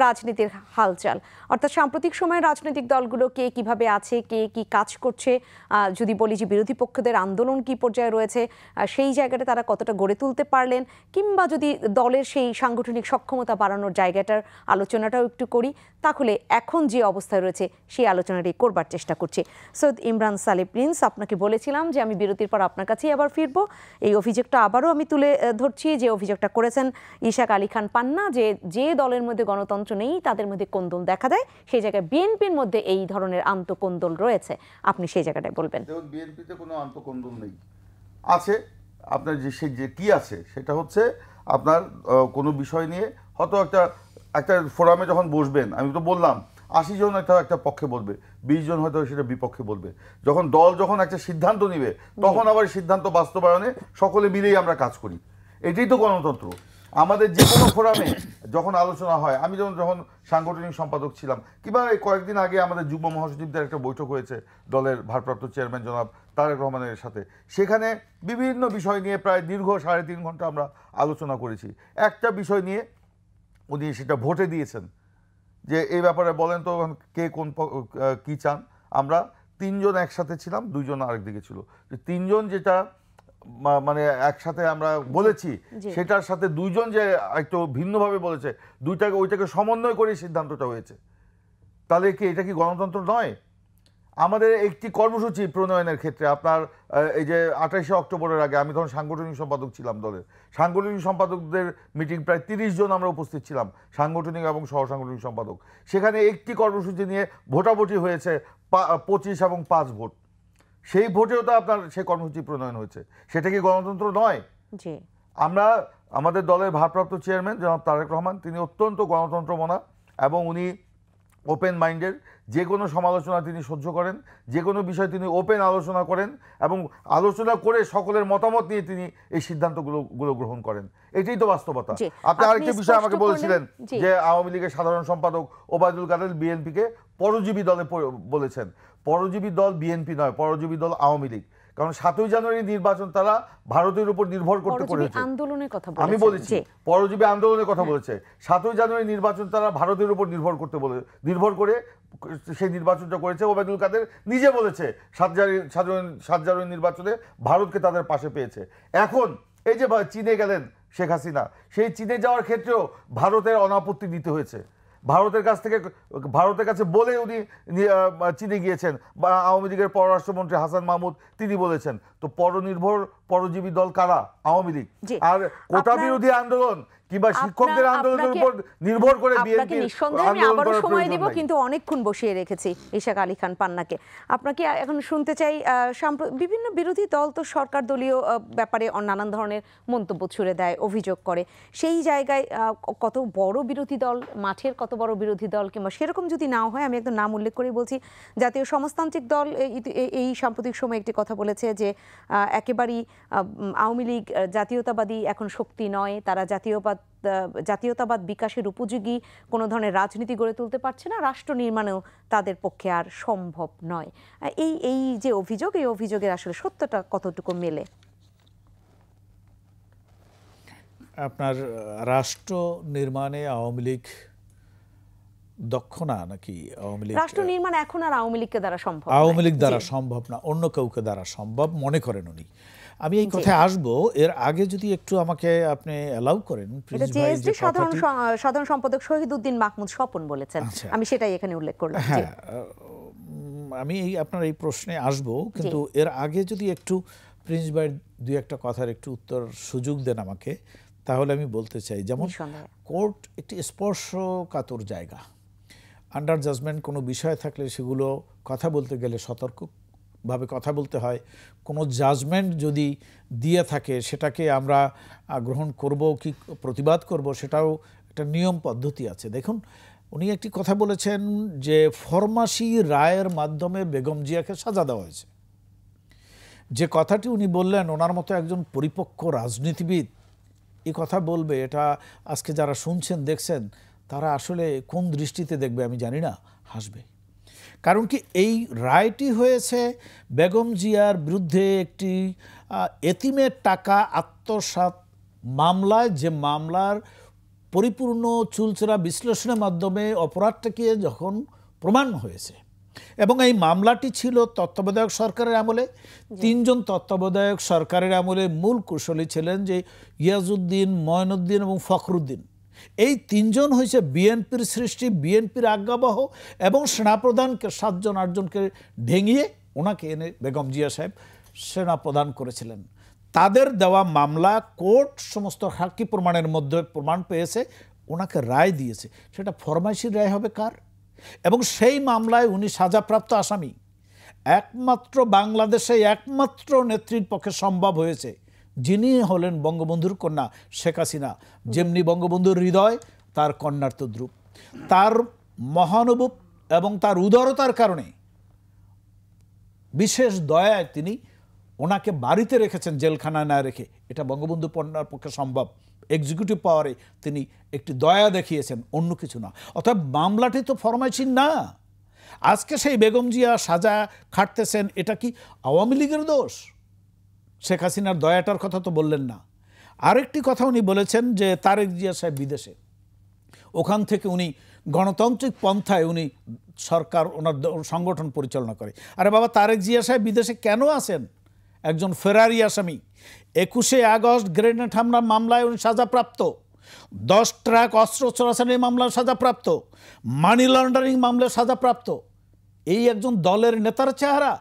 S1: রাজনীতির হালচাল, অর্থাৎ সাম্প্রতিক সময়ে রাজনৈতিক দলগুলো কে কিভাবে আছে, কে কি কাজ করছে। যদি বলি যে বিরোধী পক্ষদের আন্দোলন কি পর্যায়ে রয়েছে, সেই জায়গাটা তারা কতটা গড়ে তুলতে পারলেন, কিংবা যদি দলের সেই সাংগঠনিক সক্ষমতা বাড়ানোর জায়গাটার আলোচনাটাও একটু করি, তাহলে এখন যে অবস্থায় রয়েছে সেই আলোচনাটাই করবার চেষ্টা করছি। সৈয়দ ইমরান সালে প্রিন্স, আপনাকে বলেছিলাম যে আমি বিরতির পর আপনার কাছেই আবার ফিরবো। এই অভিযোগটা আবারও আমি তুলে ধরছি, যে অভিযোগটা করেছেন ইশাক আলী খান পান্না, যে দলের মধ্যে গণতন্ত্র নেই তাদের মধ্যে কোন্দল দেখা দেয়, সেই জায়গায় বিএনপির মধ্যে এই ধরনের আন্তঃকোন্দল রয়েছে। আপনি সেই জায়গাটায় বলবেন।
S2: দেখুন, বিএনপিতে কোনো আন্তঃকোন্দল নেই, আছে আপনার যে কি আছে সেটা হচ্ছে আপনার কোনো বিষয় নিয়ে হয়তো একটা ফোরামে যখন বসবেন, আমি তো বললাম 80 জন একটা পক্ষে বলবে, 20 জন হয়তো সেটা বিপক্ষে বলবে। যখন একটা সিদ্ধান্ত নিবে, তখন আবার সিদ্ধান্ত বাস্তবায়নে সকলে মিলেই আমরা কাজ করি। এটাই তো গণতন্ত্র। আমাদের যে কোনো ফোরামে যখন আলোচনা হয়, আমি যখন সাংগঠনিক সম্পাদক ছিলাম, কিংবা কয়েকদিন আগে আমাদের যুগ্ম মহাসচিবদের একটা বৈঠক হয়েছে দলের ভারপ্রাপ্ত চেয়ারম্যান জনাব তারেক রহমানের সাথে, সেখানে বিভিন্ন বিষয় নিয়ে প্রায় দীর্ঘ 3.5 ঘন্টা আমরা আলোচনা করেছি। একটা বিষয় নিয়ে উনি সেটা ভোটে দিয়েছেন যে এই ব্যাপারে বলেন তো কে কোন কি চান। আমরা 3 জন একসাথে ছিলাম, 2 জন আরেক দিকে ছিল। 3 জন যেটা মানে একসাথে আমরা বলেছি, সেটার সাথে 2 জন যে একটু ভিন্নভাবে বলেছে, ওইটাকে সমন্বয় করে সিদ্ধান্তটা হয়েছে। তাহলে কি এটা কি গণতন্ত্র নয়? আমাদের একটি কর্মসূচি প্রণয়নের ক্ষেত্রে আপনার এই যে 28শে অক্টোবরের আগে, আমি তখন সাংগঠনিক সম্পাদক ছিলাম দলের, সাংগঠনিক সম্পাদকদের মিটিং প্রায় 30 জন আমরা উপস্থিত ছিলাম, সাংগঠনিক এবং সহ সাংগঠনিক সম্পাদক। সেখানে একটি কর্মসূচি নিয়ে ভোটাভুটি হয়েছে 25 এবং 5 ভোট। সেই ভোটেও তো আপনার সেই কর্মসূচি প্রণয়ন হয়েছে। সেটা কি গণতন্ত্র নয়? আমাদের দলের ভারপ্রাপ্ত চেয়ারম্যান জনাব তারেক রহমান, তিনি অত্যন্ত গণতন্ত্রমনা এবং উনি ওপেন মাইন্ডেড। যে কোনো সমালোচনা তিনি সহ্য করেন, যে কোনো বিষয় তিনি ওপেন আলোচনা করেন এবং আলোচনা করে সকলের মতামত নিয়ে তিনি এই সিদ্ধান্তগুলো গ্রহণ করেন। এটাই তো বাস্তবতা। আপনি আরেকটি বিষয় আমাকে বলছিলেন যে আওয়ামী লীগের সাধারণ সম্পাদক ওবায়দুল কাদের বিএনপিকে পরজীবী দলে বলেছেন। পরজীবী দল বিএনপি নয়, পরজীবী দল আওয়ামী লীগ। কারণ 7ই জানুয়ারি নির্বাচন তারা ভারতের উপর নির্ভর করতে করেছে। আমি বলেছি পরজীবী আন্দোলনের কথা বলেছে। 7ই জানুয়ারি নির্বাচন তারা ভারতের উপর নির্ভর করে সেই নির্বাচনটা করেছে। ওবায়দুল কাদের নিজে বলেছে 7 জানুয়ারি নির্বাচনে ভারতকে তাদের পাশে পেয়েছে। এখন এই যে চীনে গেলেন শেখ হাসিনা, সেই চীনে যাওয়ার ক্ষেত্রেও ভারতের অনাপত্তি দিতে হয়েছে। ভারতের কাছে বলে উনি চীনে গিয়েছেন। বা আওয়ামী লীগের পররাষ্ট্রমন্ত্রী হাসান মাহমুদ তিনি বলেছেন। তো পরজীবী দল কারা? আওয়ামী লীগ। আর কোটা বিরোধী আন্দোলন কিংবা শিক্ষকদের আন্দোলনের উপর নির্ভর করে বিএনপি
S1: আবারও সময় দিব, কিন্তু অনেকক্ষণ বসিয়ে রেখেছি ইশাক আলী খান পান্নাকে। আপনাকে এখন শুনতে চাই, বিভিন্ন বিরোধী দল তো সরকার দলীয় ব্যাপারে নানান ধরনের মন্তব্য ছুড়ে দেয়, অভিযোগ করে। সেই জায়গায় কত বড় বিরোধী দল, মাঠের কত বড় বিরোধী দল, কিংবা সেরকম যদি নাও হয়, আমি একদম নাম উল্লেখ করে বলছি, জাতীয় সমাজতান্ত্রিক দল এই সাম্প্রতিক সময়ে একটি কথা বলেছে যে একেবারেই আওয়ামী লীগ জাতীয়তাবাদী এখন শক্তি নয়, তারা জাতীয়তাবাদ বিকাশের উপযোগী কোনো ধরনের রাজনীতি গড়ে তুলতে পারছে না, রাষ্ট্র নির্মাণেও তাদের পক্ষে আর সম্ভব নয়। এই যে অভিযোগ, এই অভিযোগের আসলে সত্যটা কতটুকু মেলে?
S3: আপনার রাষ্ট্র নির্মাণে আওয়ামী লীগ দক্ষ না নাকি? আওয়ামী লীগ
S1: রাষ্ট্র নির্মাণ এখন আর আওয়ামী লীগকে দ্বারা সম্ভব,
S3: আওয়ামী লীগ দ্বারা সম্ভব না, অন্য কাউকে দ্বারা সম্ভব মনে করেন উনি। আমি এই কথায় আসবো, এর আগে যদি একটু আমাকে আপনি অ্যালাউ করেন।
S1: এটা জেএসডি সাধারণ সম্পাদক শহীদউদ্দিন মাহমুদ স্বপন বলেছেন, আমি সেটাই এখানে উল্লেখ করলাম।
S3: হ্যাঁ, আমি আপনার এই প্রশ্নে আসবো, কিন্তু এর আগে যদি একটু প্রিন্স ভাইয়ের দুই একটা কথার একটু উত্তর সুযোগ দেন আমাকে, তাহলে আমি বলতে চাই, যেমন কোর্ট একটি স্পর্শকাতর জায়গা। আন্ডার জাজমেন্ট কোনো বিষয় থাকলে সেগুলো কথা বলতে গেলে সতর্কভাবে কথা বলতে হয়। কোনো জাজমেন্ট যদি দিয়ে থাকে সেটাকে আমরা গ্রহণ করব কি প্রতিবাদ করব, সেটাও একটা নিয়ম পদ্ধতি আছে। দেখুন, উনি একটি কথা বলেছেন যে ফরমাশি রায়ের মাধ্যমে বেগম জিয়াকে সাজা দেওয়া হয়েছে। যে কথাটি উনি বললেন, ওনার মতো একজন পরিপক্ক রাজনীতিবিদ এই কথা বলবে, এটা আজকে যারা শুনছেন দেখছেন তারা আসলে কোন দৃষ্টিতে দেখবে আমি জানি না, হাসবে। কারণ কি, এই রায়টি হয়েছে বেগম জিয়ার বিরুদ্ধে একটি এতিমের টাকা আত্মসাৎ মামলায়, যে মামলার পরিপূর্ণ চুলচেরা বিশ্লেষণের মাধ্যমে অপরাধটাকে যখন প্রমাণ হয়েছে, এবং এই মামলাটি ছিল তত্ত্বাবধায়ক সরকারের আমলে। 3 জন তত্ত্বাবধায়ক সরকারের আমলে মূল কুশলী ছিলেন যে ইয়াজউদ্দিন, মঈনুদ্দিন এবং ফখরুদ্দিন। এই 3 জন হয়েছে বিএনপির সৃষ্টি, বিএনপির আজ্ঞাবহ, এবং সেনাপ্রধানকে 7 জন 8 জনকে ঢেঙিয়ে ওনাকে এনে বেগম জিয়া সাহেব সেনাপ্রধান করেছিলেন। তাদের দেওয়া মামলা কোর্ট সমস্ত সাক্ষী প্রমাণের মধ্যে প্রমাণ পেয়েছে, ওনাকে রায় দিয়েছে। সেটা ফরমাইশির রায় হবে কার? এবং সেই মামলায় উনি সাজাপ্রাপ্ত আসামি। একমাত্র বাংলাদেশে একমাত্র নেত্রীর পক্ষে সম্ভব হয়েছে, যিনি হলেন বঙ্গবন্ধুর কন্যা শেখ হাসিনা। যেমনি বঙ্গবন্ধুর হৃদয় তার কন্যার তদ্রূপ। তার মহানুভব এবং তার উদারতার কারণে, বিশেষ দয়ায় তিনি ওনাকে বাড়িতে রেখেছেন, জেলখানায় না রেখে। এটা বঙ্গবন্ধু কন্যার পক্ষে সম্ভব। এক্সিকিউটিভ পাওয়ারে তিনি একটি দয়া দেখিয়েছেন, অন্য কিছু না। অর্থাৎ মামলাটি তো ফরমাইশি না। আজকে সেই বেগম জিয়া সাজা খাটতেছেন, এটা কি আওয়ামী লীগের দোষ? শেখ হাসিনার দয়াটার কথা তো বললেন না। আরেকটি কথা উনি বলেছেন যে তারেক জিয়া সাহেব বিদেশে, ওখান থেকে উনি গণতান্ত্রিক পন্থায় উনি সরকার, ওনার সংগঠন পরিচালনা করে। আরে বাবা, তারেক জিয়া সাহেব বিদেশে কেন আছেন? একজন ফেরারি আসামি। 21শে আগস্ট গ্রেনেড হামলা মামলায় উনি সাজাপ্রাপ্ত, 10 ট্রাক অস্ত্র চোরাচালানি মামলায় সাজাপ্রাপ্ত, মানি লন্ডারিং মামলায় সাজাপ্রাপ্ত। এই একজন দলের নেতার চেহারা।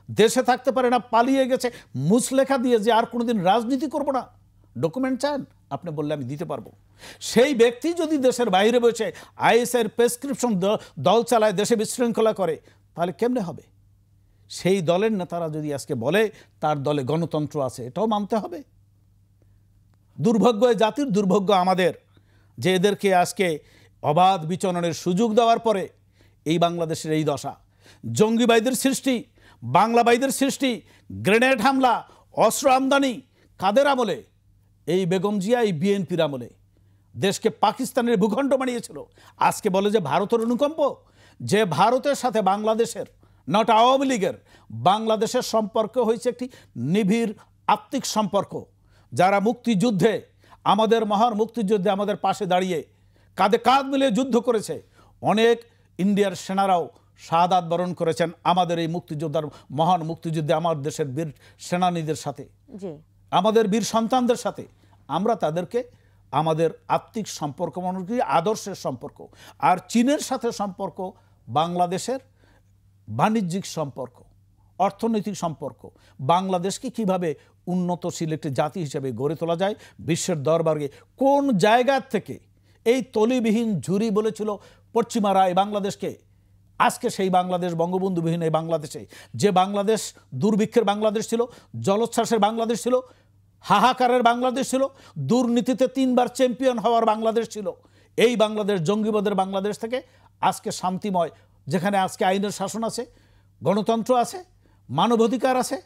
S3: দেশে থাকতে পারে না, পালিয়ে গেছে মুচলেখা দিয়ে যে আর কোনোদিন রাজনীতি করব না। ডকুমেন্ট চান? আপনি বললে আমি দিতে পারবো। সেই ব্যক্তি যদি দেশের বাইরে বসে আইএসআইয়ের প্রেসক্রিপশন দল চালায়, দেশে বিশৃঙ্খলা করে, তাহলে কেমনে হবে? সেই দলের নেতারা যদি আজকে বলে তার দলে গণতন্ত্র আছে, এটাও মানতে হবে। দুর্ভাগ্য, জাতির দুর্ভাগ্য আমাদের, যে এদেরকে আজকে অবাধ বিচরণের সুযোগ দেওয়ার পরে এই বাংলাদেশের এই দশা। জঙ্গিবাদীদের সৃষ্টি, বাংলাবাদীদের সৃষ্টি, গ্রেনেড হামলা, অস্ত্র আমদানি কাদের আমলে? এই বেগম জিয়া, এই বিএনপির আমলে। দেশকে পাকিস্তানের ভূখণ্ড বানিয়েছিল। আজকে বলে যে ভারতের অনুকম্প। যে ভারতের সাথে বাংলাদেশের, নট আওয়ামী লীগের, বাংলাদেশের সম্পর্ক হয়েছে একটি নিবিড় আত্মিক সম্পর্ক। যারা মুক্তিযুদ্ধে, আমাদের মহান মুক্তিযুদ্ধে আমাদের পাশে দাঁড়িয়ে কাঁধে কাঁধ মিলিয়ে যুদ্ধ করেছে, অনেক ইন্ডিয়ার সেনারাও শাহাদাত বরণ করেছেন আমাদের এই মুক্তিযোদ্ধার, মহান মুক্তিযুদ্ধে আমার দেশের বীর সেনানীদের সাথে, আমাদের বীর সন্তানদের সাথে। আমরা তাদেরকে আমাদের আত্মিক সম্পর্ক মনে করি, আদর্শের সম্পর্ক। আর চীনের সাথে সম্পর্ক বাংলাদেশের বাণিজ্যিক সম্পর্ক, অর্থনৈতিক সম্পর্ক। বাংলাদেশকে কিভাবে উন্নতশীল একটি জাতি হিসেবে গড়ে তোলা যায় বিশ্বের দরবারে। কোন জায়গা থেকে এই তলিবিহীন ঝুরি বলেছিল পশ্চিমারা এই বাংলাদেশকে? আজকে সেই বাংলাদেশ, বঙ্গবন্ধুবিহীন এই বাংলাদেশে, যে বাংলাদেশ দুর্ভিক্ষের বাংলাদেশ ছিল, জলোচ্ছ্বাসের বাংলাদেশ ছিল, হাহাকারের বাংলাদেশ ছিল, দুর্নীতিতে 3 বার চ্যাম্পিয়ন হওয়ার বাংলাদেশ ছিল, এই বাংলাদেশ জঙ্গিবাদের বাংলাদেশ থেকে আজকে শান্তিময়, যেখানে আজকে আইনের শাসন আছে, গণতন্ত্র আছে, মানবাধিকার আছে,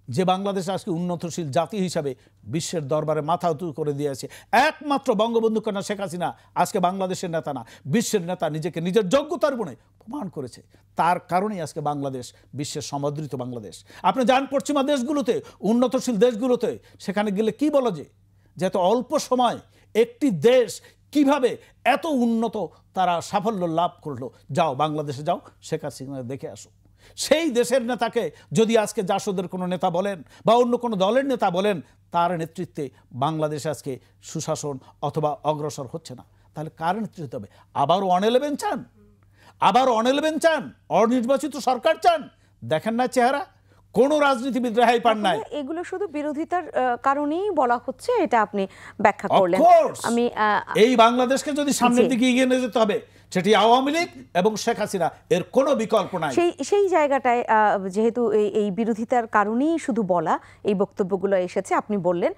S3: যে বাংলাদেশ আজকে উন্নতশীল জাতি হিসাবে বিশ্বের দরবারে মাথা উঁচু করে দিয়েছে। একমাত্র বঙ্গবন্ধু কন্যা শেখ হাসিনা আজকে বাংলাদেশের নেতা না, বিশ্বের নেতা, নিজেকে নিজের যোগ্যতার গুণে প্রমাণ করেছে। তার কারণেই আজকে বাংলাদেশ বিশ্বের সমাদৃত বাংলাদেশ। আপনি যান পশ্চিমা দেশগুলোতে, উন্নতশীল দেশগুলোতে, সেখানে গেলে কি বলা যে এত অল্প সময় একটি দেশ কিভাবে এত উন্নত তারা সাফল্য লাভ করলো। যাও বাংলাদেশে যাও, শেখ হাসিনা দেখে আসো। সেই দেশের নেতাকে যদি আজকে জাসদের কোনো নেতা বলেন বা অন্য কোনো দলের নেতা বলেন, তার নেতৃত্বে বাংলাদেশ আজকে সুশাসন অথবা অগ্রসর হচ্ছে না, তাহলে কার নেতৃত্বে হবে? আবার 111 চান? আবার 111 চান? অনির্বাচিত সরকার চান? দেখেন না চেহারা, কোনো রাজনীতিবিদ রেহাই পান নাই।
S1: এগুলো শুধু বিরোধিতার কারণেই বলা হচ্ছে, এটা আপনি ব্যাখ্যা করলেন।
S3: আমি এই বাংলাদেশকে যদি সামনের দিকে এগিয়ে নিয়ে যেতে হবে, সেটি আওয়ামী লীগ এবং শেখ হাসিনা, এর কোনো বিকল্প নাই।
S1: সেই জায়গাটায় যেহেতু এই বিরোধিতার কারণেই শুধু বলা এই বক্তব্যগুলো এসেছে, আপনি বললেন,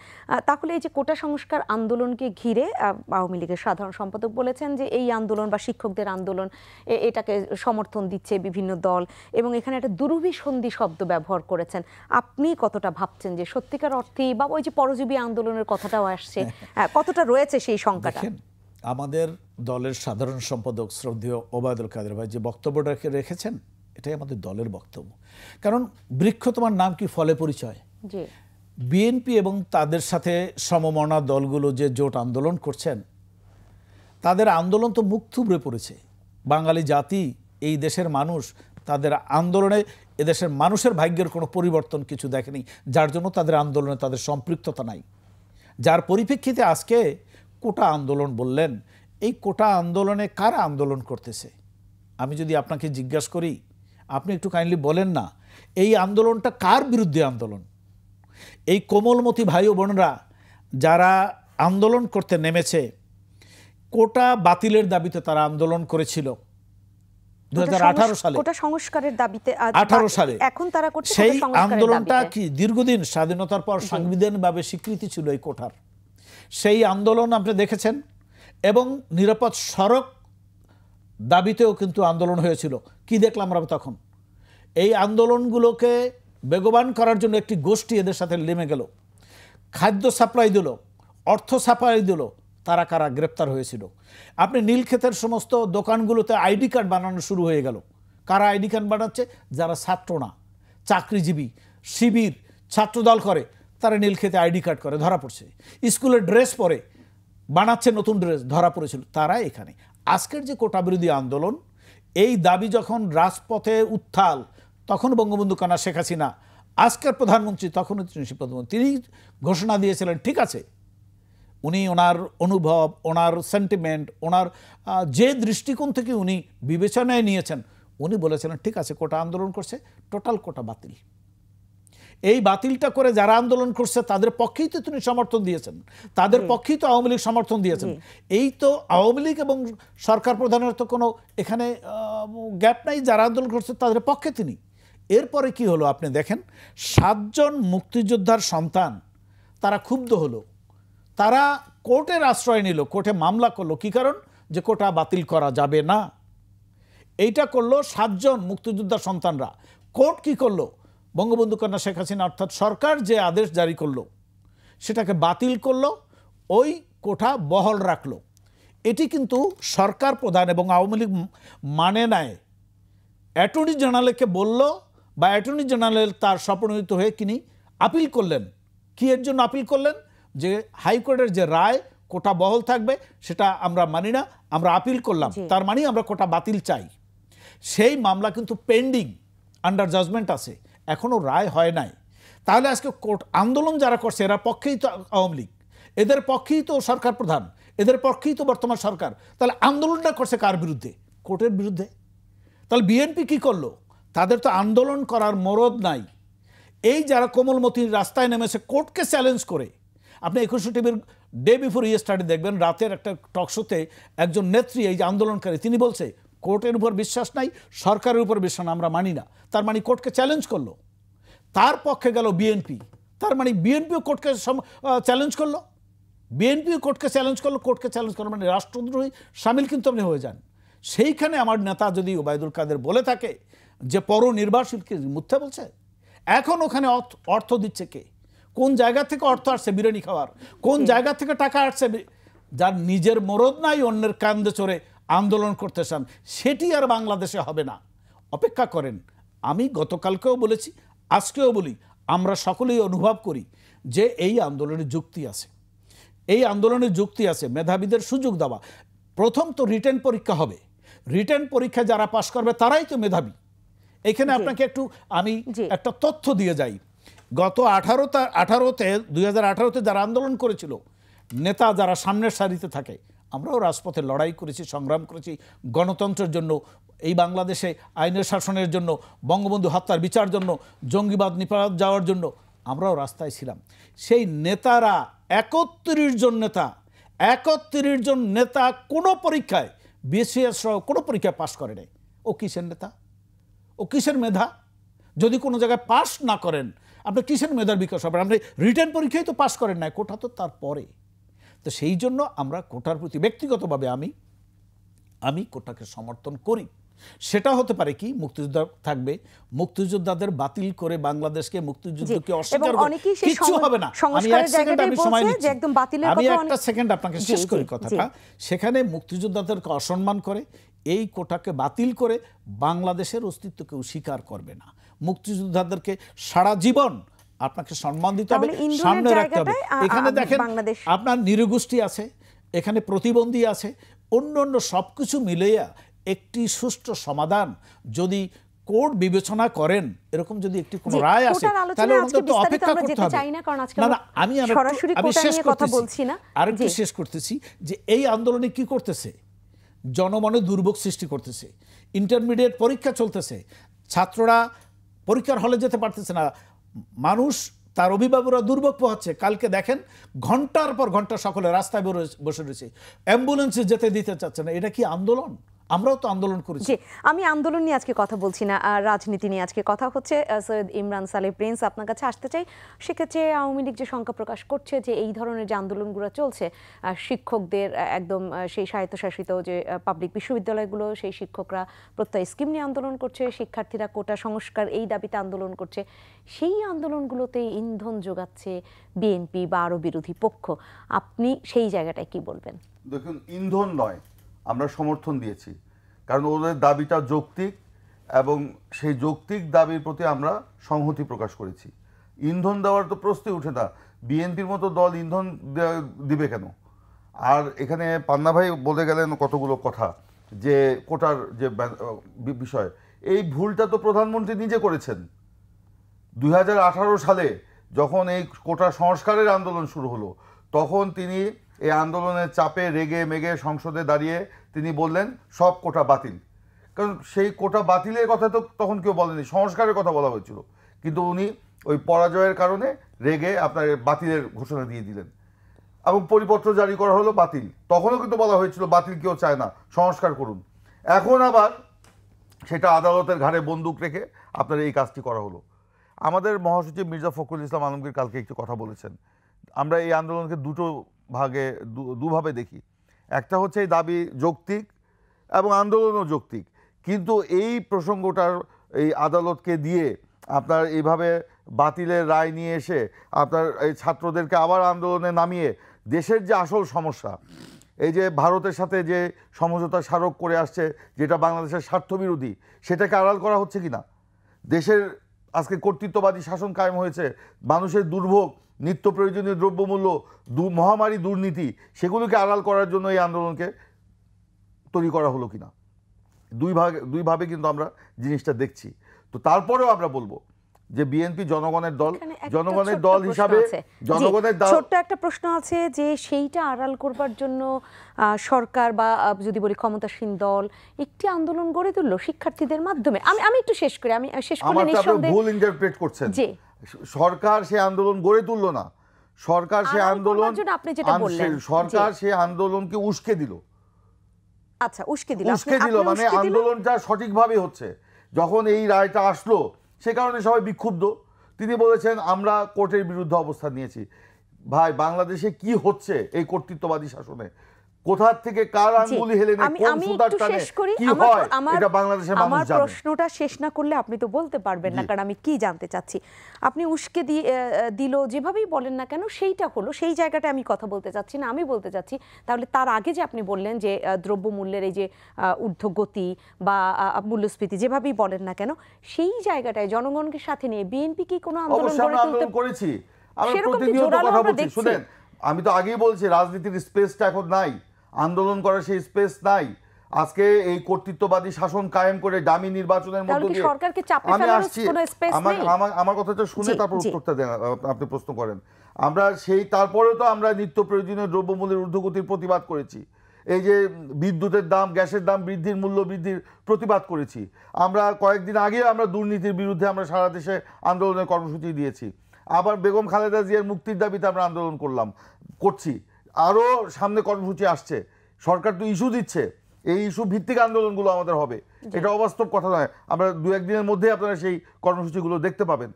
S1: তাহলে এই যে কোটা সংস্কার আন্দোলনকে ঘিরে আওয়ামী লীগের সাধারণ সম্পাদক বলেছেন যে এই আন্দোলন বা শিক্ষকদের আন্দোলন, এটাকে সমর্থন দিচ্ছে বিভিন্ন দল, এবং এখানে একটা দুরভিসন্ধি শব্দ ব্যবহার করেছেন। আপনি কতটা ভাবছেন যে সত্যিকার অর্থেই, বা ওই যে পরজীবী আন্দোলনের কথাটাও আসছে, কতটা রয়েছে সেই সংখ্যাটা?
S3: আমাদের দলের সাধারণ সম্পাদক শ্রদ্ধেয় ওবায়দুল কাদের ভাই যে বক্তব্যটা রেখেছেন, এটাই আমাদের দলের বক্তব্য। কারণ বৃক্ষ তোমার নাম কি, ফলে পরিচয়। বিএনপি এবং তাদের সাথে সমমনা দলগুলো যে জোট আন্দোলন করছেন, তাদের আন্দোলন তো মুখ থুবড়ে পড়েছে। বাঙালি জাতি, এই দেশের মানুষ, তাদের আন্দোলনে এদেশের মানুষের ভাগ্যের কোনো পরিবর্তন কিছু দেখেনি, যার জন্য তাদের আন্দোলনে তাদের সম্পৃক্ততা নাই। যার পরিপ্রেক্ষিতে আজকে কোটা আন্দোলন বললেন, এই কোটা আন্দোলনে কারা আন্দোলন করতেছে? আমি যদি আপনাকে জিজ্ঞাসা করি, আপনি একটু কাইন্ডলি বলেন না, এই আন্দোলনটা কার বিরুদ্ধে আন্দোলন? এই কোমলমতি ভাই ও বোনরা যারা আন্দোলন করতে নেমেছে, কোটা বাতিলের দাবিতে তারা আন্দোলন করেছিল 2018 সালে,
S1: কোটা সংস্কারের দাবিতে
S3: 18 সালে।
S1: এখন তারা করছে
S3: সেই আন্দোলনটা কি দীর্ঘদিন স্বাধীনতার পর সাংবিধানিকভাবে স্বীকৃতি ছিল এই কোটার। সেই আন্দোলন আপনি দেখেছেন, এবং নিরাপদ সড়ক দাবিতেও কিন্তু আন্দোলন হয়েছিল। কি দেখলাম আমরা তখন? এই আন্দোলনগুলোকে বেগবান করার জন্য একটি গোষ্ঠী এদের সাথে নেমে গেল, খাদ্য সাপ্লাই দিল, অর্থ সাপ্লাই দিল। তারা কারা গ্রেপ্তার হয়েছিল? আপনি নীলক্ষেতের সমস্ত দোকানগুলোতে আইডি কার্ড বানানো শুরু হয়ে গেল। কারা আইডি কার্ড বানাচ্ছে? যারা ছাত্র না, চাকরিজীবী, শিবির, ছাত্রদল করে, তারা নীলক্ষেতে আইডি কার্ড করে, ধরা পড়ছে। স্কুলের ড্রেস পরে বানাচ্ছে নতুন ড্রেস, ধরা পড়েছিল। তারা এখানে আজকের যে কোটা বিরোধী আন্দোলন, এই দাবি যখন রাজপথে উত্থাল, তখন বঙ্গবন্ধু কন্যা শেখ হাসিনা, আজকের প্রধানমন্ত্রী, তখন তিনি ঘোষণা দিয়েছিলেন, ঠিক আছে, উনি ওনার অনুভব, ওনার সেন্টিমেন্ট, ওনার যে দৃষ্টিকোণ থেকে উনি বিবেচনায় নিয়েছেন, উনি বলেছিলেন ঠিক আছে, কোটা আন্দোলন করছে, টোটাল কোটা বাতিল। এই বাতিলটা করে যারা আন্দোলন করছে তাদের পক্ষেই তো তিনি সমর্থন দিয়েছেন, তাদের পক্ষেই তো আওয়ামী লীগ সমর্থন দিয়েছেন। এই তো আওয়ামী লীগ এবং সরকার প্রধানের তো কোনো এখানে গ্যাপ নাই, যারা আন্দোলন করছে তাদের পক্ষে তিনি। এরপরে কি হলো আপনি দেখেন, 7 জন মুক্তিযোদ্ধার সন্তান তারা ক্ষুব্ধ হলো, তারা কোর্টের আশ্রয় নিল, কোর্টে মামলা করলো। কি কারণ? যে কোটা বাতিল করা যাবে না। এইটা করলো 7 জন মুক্তিযোদ্ধার সন্তানরা। কোর্ট কি করলো? বঙ্গবন্ধু কন্যা শেখ হাসিনা অর্থাৎ সরকার যে আদেশ জারি করলো সেটাকে বাতিল করলো, ওই কোটা বহাল রাখলো। এটি কিন্তু সরকার প্রধান এবং আওয়ামী লীগ মানে নেয়। অ্যাটর্নি জেনারেলকে বলল, বা অ্যাটর্নি জেনারেল তার স্বপ্রণোদিত হয়ে তিনি আপিল করলেন। কি এর জন্য আপিল করলেন? যে হাইকোর্টের যে রায় কোটা বহাল থাকবে সেটা আমরা মানি না, আমরা আপিল করলাম, তার মানে আমরা কোটা বাতিল চাই। সেই মামলা কিন্তু পেন্ডিং, আন্ডার জাজমেন্ট আছে, এখনও রায় হয় নাই। তাহলে আজকে কোর্ট আন্দোলন যারা করছে এরা পক্ষেই তো আওয়ামী লীগ, এদের পক্ষেই তো সরকার প্রধান, এদের পক্ষেই তো বর্তমান সরকার। তাহলে আন্দোলনটা করছে কার বিরুদ্ধে? কোর্টের বিরুদ্ধে। তাহলে বিএনপি কি করলো? তাদের তো আন্দোলন করার মরদ নাই। এই যারা কোমলমতির রাস্তায় নেমেছে কোর্টকে চ্যালেঞ্জ করে, আপনি 21 টিভির ডে বিফোর ইয়েস্টারডে দেখবেন, রাতের একটা টকশোতে একজন নেত্রী, এই যে আন্দোলনকারী, তিনি বলছে কোর্টের উপর বিশ্বাস নাই, সরকারের উপর বিশ্বাস আমরা মানি না। তার মানে কোর্টকে চ্যালেঞ্জ করলো। তার পক্ষে গেল বিএনপি, তার মানে বিএনপিও কোর্টকে চ্যালেঞ্জ করলো, বিএনপিও কোর্টকে চ্যালেঞ্জ করলো। কোর্টকে চ্যালেঞ্জ করলো মানে রাষ্ট্রদ্রোহী সামিল কিন্তু আপনি হয়ে যান। সেইখানে আমার নেতা যদি ওবায়দুল কাদের বলে থাকে যে পরনির্বাসীকে মিথ্যা বলছে, এখন ওখানে অর্থ দিচ্ছে কে? কোন জায়গা থেকে অর্থ আসছে বিরিয়ানি খাওয়ার? কোন জায়গা থেকে টাকা আসছে? যার নিজের মরদ নাই, অন্যের কান্দে চড়ে আন্দোলন করতে চান, সেটি আর বাংলাদেশে হবে না। অপেক্ষা করেন। আমি গতকালকেও বলেছি, আজকেও বলি, আমরা সকলেই অনুভব করি যে এই আন্দোলনের যুক্তি আছে, এই আন্দোলনের যুক্তি আছে। মেধাবীদের সুযোগ দেওয়া, প্রথম তো রিটেন পরীক্ষা হবে, রিটেন পরীক্ষা যারা পাশ করবে তারাই তো মেধাবী। এখানে আপনাকে একটু আমি একটা তথ্য দিয়ে যাই। গত 2018-তে যারা আন্দোলন করেছিল, নেতা যারা সামনের সারিতে থাকে, আমরাও রাজপথে লড়াই করেছি, সংগ্রাম করেছি গণতন্ত্রের জন্য, এই বাংলাদেশে আইনের শাসনের জন্য, বঙ্গবন্ধু হত্যার বিচার জন্য, জঙ্গিবাদ নিপাত যাওয়ার জন্য আমরাও রাস্তায় ছিলাম। সেই নেতারা 31 জন নেতা কোনো পরীক্ষায়, বিসিএস সহ কোনো পরীক্ষায় পাশ করে নাই। ও কিসের নেতা? ও কিসের মেধা? যদি কোনো জায়গায় পাশ না করেন, আপনি কিসের মেধার বিকাশ হবেন? আপনি রিটেন পরীক্ষায় তো পাশ করেন না, কোটা তো তারপরে। তো সেই জন্য আমরা কোটার প্রতি ব্যক্তিগতভাবে আমি কোটাকে সমর্থন করি। সেটা হতে পারে কি, মুক্তিযোদ্ধা থাকবে, মুক্তিযোদ্ধাদের বাতিল করে বাংলাদেশকে মুক্তিযুদ্ধকে অস্বীকার করে কিছু হবে না। আমি এক সেকেন্ড সময় নিচ্ছি, আমি একটা সেকেন্ড আপনাকে শেষ করি কথাটা। সেখানে মুক্তিযোদ্ধাদেরকে অসম্মান করে এই কোটাকে বাতিল করে বাংলাদেশের অস্তিত্বকে স্বীকার করবে না। মুক্তিযোদ্ধাদেরকে সারা জীবন আপনাকে সম্মান দিতে হবে, সামনে রাখতে হবে। এখানে দেখেন আপনার নিরগোষ্ঠী আছে, এখানে প্রতিবন্ধী আছে, অন্য সবকিছু মিলিয়ে একটি সুষ্ঠু সমাধান যদি কোর্ট বিবেচনা করেন, এরকম যদি একটি কোনো রায় আসে, তাহলে অন্তত অপেক্ষা করতে হবে। না, আমি আরেকটু শেষ করতেছি যে এই আন্দোলনে কি করতেছে, জনমনে দুর্ভোগ সৃষ্টি করতেছে। ইন্টারমিডিয়েট পরীক্ষা চলতেছে, ছাত্ররা পরীক্ষার হলে যেতে পারতেছে না, মানুষ তার অভিভাবকরা দুর্ভোগ পোহাচ্ছে। কালকে দেখেন ঘন্টার পর ঘন্টা সকলে রাস্তায় বসে রয়েছে, অ্যাম্বুলেন্সে যেতে দিতে চাচ্ছে না। এটা কি আন্দোলন? আমরাও তো আন্দোলন করেছি।
S1: আমি আন্দোলন নিয়ে আজকে কথা বলছি না, রাজনীতি নিয়ে আজকে কথা হচ্ছে। সৈয়দ ইমরান সালেহ প্রিন্স, আপনার কাছে আসতে চাই। সেক্ষেত্রে আওয়ামী লীগ যে শঙ্কা প্রকাশ করছে যে এই ধরনের যে আন্দোলনগুলো চলছে, শিক্ষকদের একদম সেই স্বায়ত্তশাসিত যে পাবলিক বিশ্ববিদ্যালয়গুলো, সেই শিক্ষকরা প্রত্যয় স্কিম নিয়ে আন্দোলন করছে, শিক্ষার্থীরা কোটা সংস্কার এই দাবিতে আন্দোলন করছে, সেই আন্দোলনগুলোতে ইন্ধন যোগাচ্ছে বিএনপি বা আরও বিরোধী পক্ষ। আপনি সেই জায়গাটায় কি বলবেন?
S2: দেখুন, ইন্ধন নয়, আমরা সমর্থন দিয়েছি, কারণ ওদের দাবিটা যৌক্তিক এবং সেই যৌক্তিক দাবির প্রতি আমরা সংহতি প্রকাশ করেছি। ইন্ধন দেওয়ার তো প্রশ্নই উঠে না। বিএনপির মতো দল ইন্ধন দিবে কেন? আর এখানে পান্না ভাই বলে গেলেন কতগুলো কথা, যে কোটার যে বিষয়, এই ভুলটা তো প্রধানমন্ত্রী নিজে করেছেন। 2018 সালে যখন এই কোটা সংস্কারের আন্দোলন শুরু হলো, তখন তিনি এই আন্দোলনের চাপে রেগে মেগে সংসদে দাঁড়িয়ে তিনি বললেন সব কোটা বাতিল। কারণ সেই কোটা বাতিলের কথা তো তখন কেউ বলেনি, সংস্কারের কথা বলা হয়েছিল। কিন্তু উনি ওই পরাজয়ের কারণে রেগে আপনার বাতিলের ঘোষণা দিয়ে দিলেন এবং পরিপত্র জারি করা হলো বাতিল। তখনও কিন্তু বলা হয়েছিল বাতিল কেউ চায় না, সংস্কার করুন। এখন আবার সেটা আদালতের ঘাড়ে বন্দুক রেখে আপনার এই কাজটি করা হলো। আমাদের মহাসচিব মির্জা ফখরুল ইসলাম আলমগীর কালকে একটু কথা বলেছেন। আমরা এই আন্দোলনকে দুভাবে দেখি। একটা হচ্ছে এই দাবি যৌক্তিক এবং আন্দোলনও যৌক্তিক, কিন্তু এই প্রসঙ্গটার এই আদালতকে দিয়ে আপনার এইভাবে বাতিলের রায় নিয়ে এসে আপনার এই ছাত্রদেরকে আবার আন্দোলনে নামিয়ে দেশের যে আসল সমস্যা, এই যে ভারতের সাথে যে সমঝোতা স্মারক করে আসছে, যেটা বাংলাদেশের স্বার্থবিরোধী, সেটাকে আড়াল করা হচ্ছে কি না? দেশের আজকে কর্তৃত্ববাদী শাসন কায়েম হয়েছে, মানুষের দুর্ভোগ, নিত্য প্রয়োজনীয় দ্রব্যমূল্য, মহামারী, দুর্নীতি, সেগুলোকে আড়াল করার জন্য এই আন্দোলনকে তৈরি করা হলো কিনা, দুইভাবে কিন্তু আমরা জিনিসটা দেখছি। তো তারপরেও আমরা বলবো যে বিএনপি জনগণের দল হিসাবে
S1: ছোট্ট একটা প্রশ্ন আছে যে সেইটা আড়াল করবার জন্য সরকার বা যদি বলি ক্ষমতাসীন দল একটি আন্দোলন গড়ে তুললো শিক্ষার্থীদের মাধ্যমে। আমি একটু শেষ করি, আমি শেষ করে নিঃসন্দেহে
S2: ভুল ইন্টারপ্রেট করছেন। সরকার সে আন্দোলন গড়ে তুললো না, সরকার সে আন্দোলনকে উস্কে দিল।
S1: আচ্ছা, উস্কে দিল
S2: মানে আন্দোলনটা সঠিকভাবে হচ্ছে। যখন এই রায়টা আসলো সে কারণে সবাই বিক্ষুব্ধ। তিনি বলেছেন আমরা কোর্টের বিরুদ্ধে অবস্থান নিয়েছি। ভাই, বাংলাদেশে কি হচ্ছে এই কর্তৃত্ববাদী শাসনে? কোথা থেকে কার আঙ্গুলি হেলে কি হয় এটা বাংলাদেশের মানুষ জানে।
S1: আমার প্রশ্নটা শেষ না করলে আপনি তো বলতে পারবেন না, কারণ আমি কি জানতে চাচ্ছি। আপনি উস্কে দিল যেভাবেই বলেন না কেন, সেইটা হলো, সেই জায়গাটা আমি কথা বলতে চাচ্ছি না। আমি বলতে চাচ্ছি তাহলে তার আগে যে আপনি বললেন যে দ্রব্যমূল্যের এই যে ঊর্ধ্বগতি বা মূল্যস্ফীতি যেভাবেই বলেন না কেন, সেই জায়গাটায় জনগণকে সাথে নিয়ে বিএনপি কি কোনো আন্দোলন
S2: করেছি? আমি প্রতিনিয়ত কথা বলছি, শুনেন, আমি তো আগেই বলছি রাজনীতির স্পেসটা এখন নাই, আন্দোলন করার সেই স্পেস নাই। আজকে এই কর্তৃত্ববাদী শাসন কায়েম করে দামি নির্বাচনের মধ্য দিয়ে
S1: সরকারকে চাপে
S2: আমি
S1: ফেলার
S2: আসছি,
S1: কোনো স্পেস নেই?
S2: আমার কথাটা শুনে তারপর উত্তরটা দেন, আপনি প্রশ্ন করেন। আমরা তারপরেও তো আমরা নিত্য প্রয়োজনীয় দ্রব্যমূল্যের ঊর্ধ্বগতির প্রতিবাদ করেছি, এই যে বিদ্যুতের দাম, গ্যাসের দাম বৃদ্ধির, মূল্য বৃদ্ধির প্রতিবাদ করেছি। আমরা কয়েকদিন আগে আমরা দুর্নীতির বিরুদ্ধে আমরা সারা দেশে আন্দোলনের কর্মসূচি দিয়েছি। আবার বেগম খালেদা জিয়ার মুক্তির দাবিতে আমরা আন্দোলন করছি। আরও সামনে কর্মসূচি আসছে। সরকার তো ইস্যু দিচ্ছে, এই ইস্যু ভিত্তিক আন্দোলনগুলো আমাদের হবে, এটা অবাস্তব কথা নয়। আমরা 2-1 দিনের মধ্যে আপনারা সেই কর্মসূচিগুলো দেখতে পাবেন।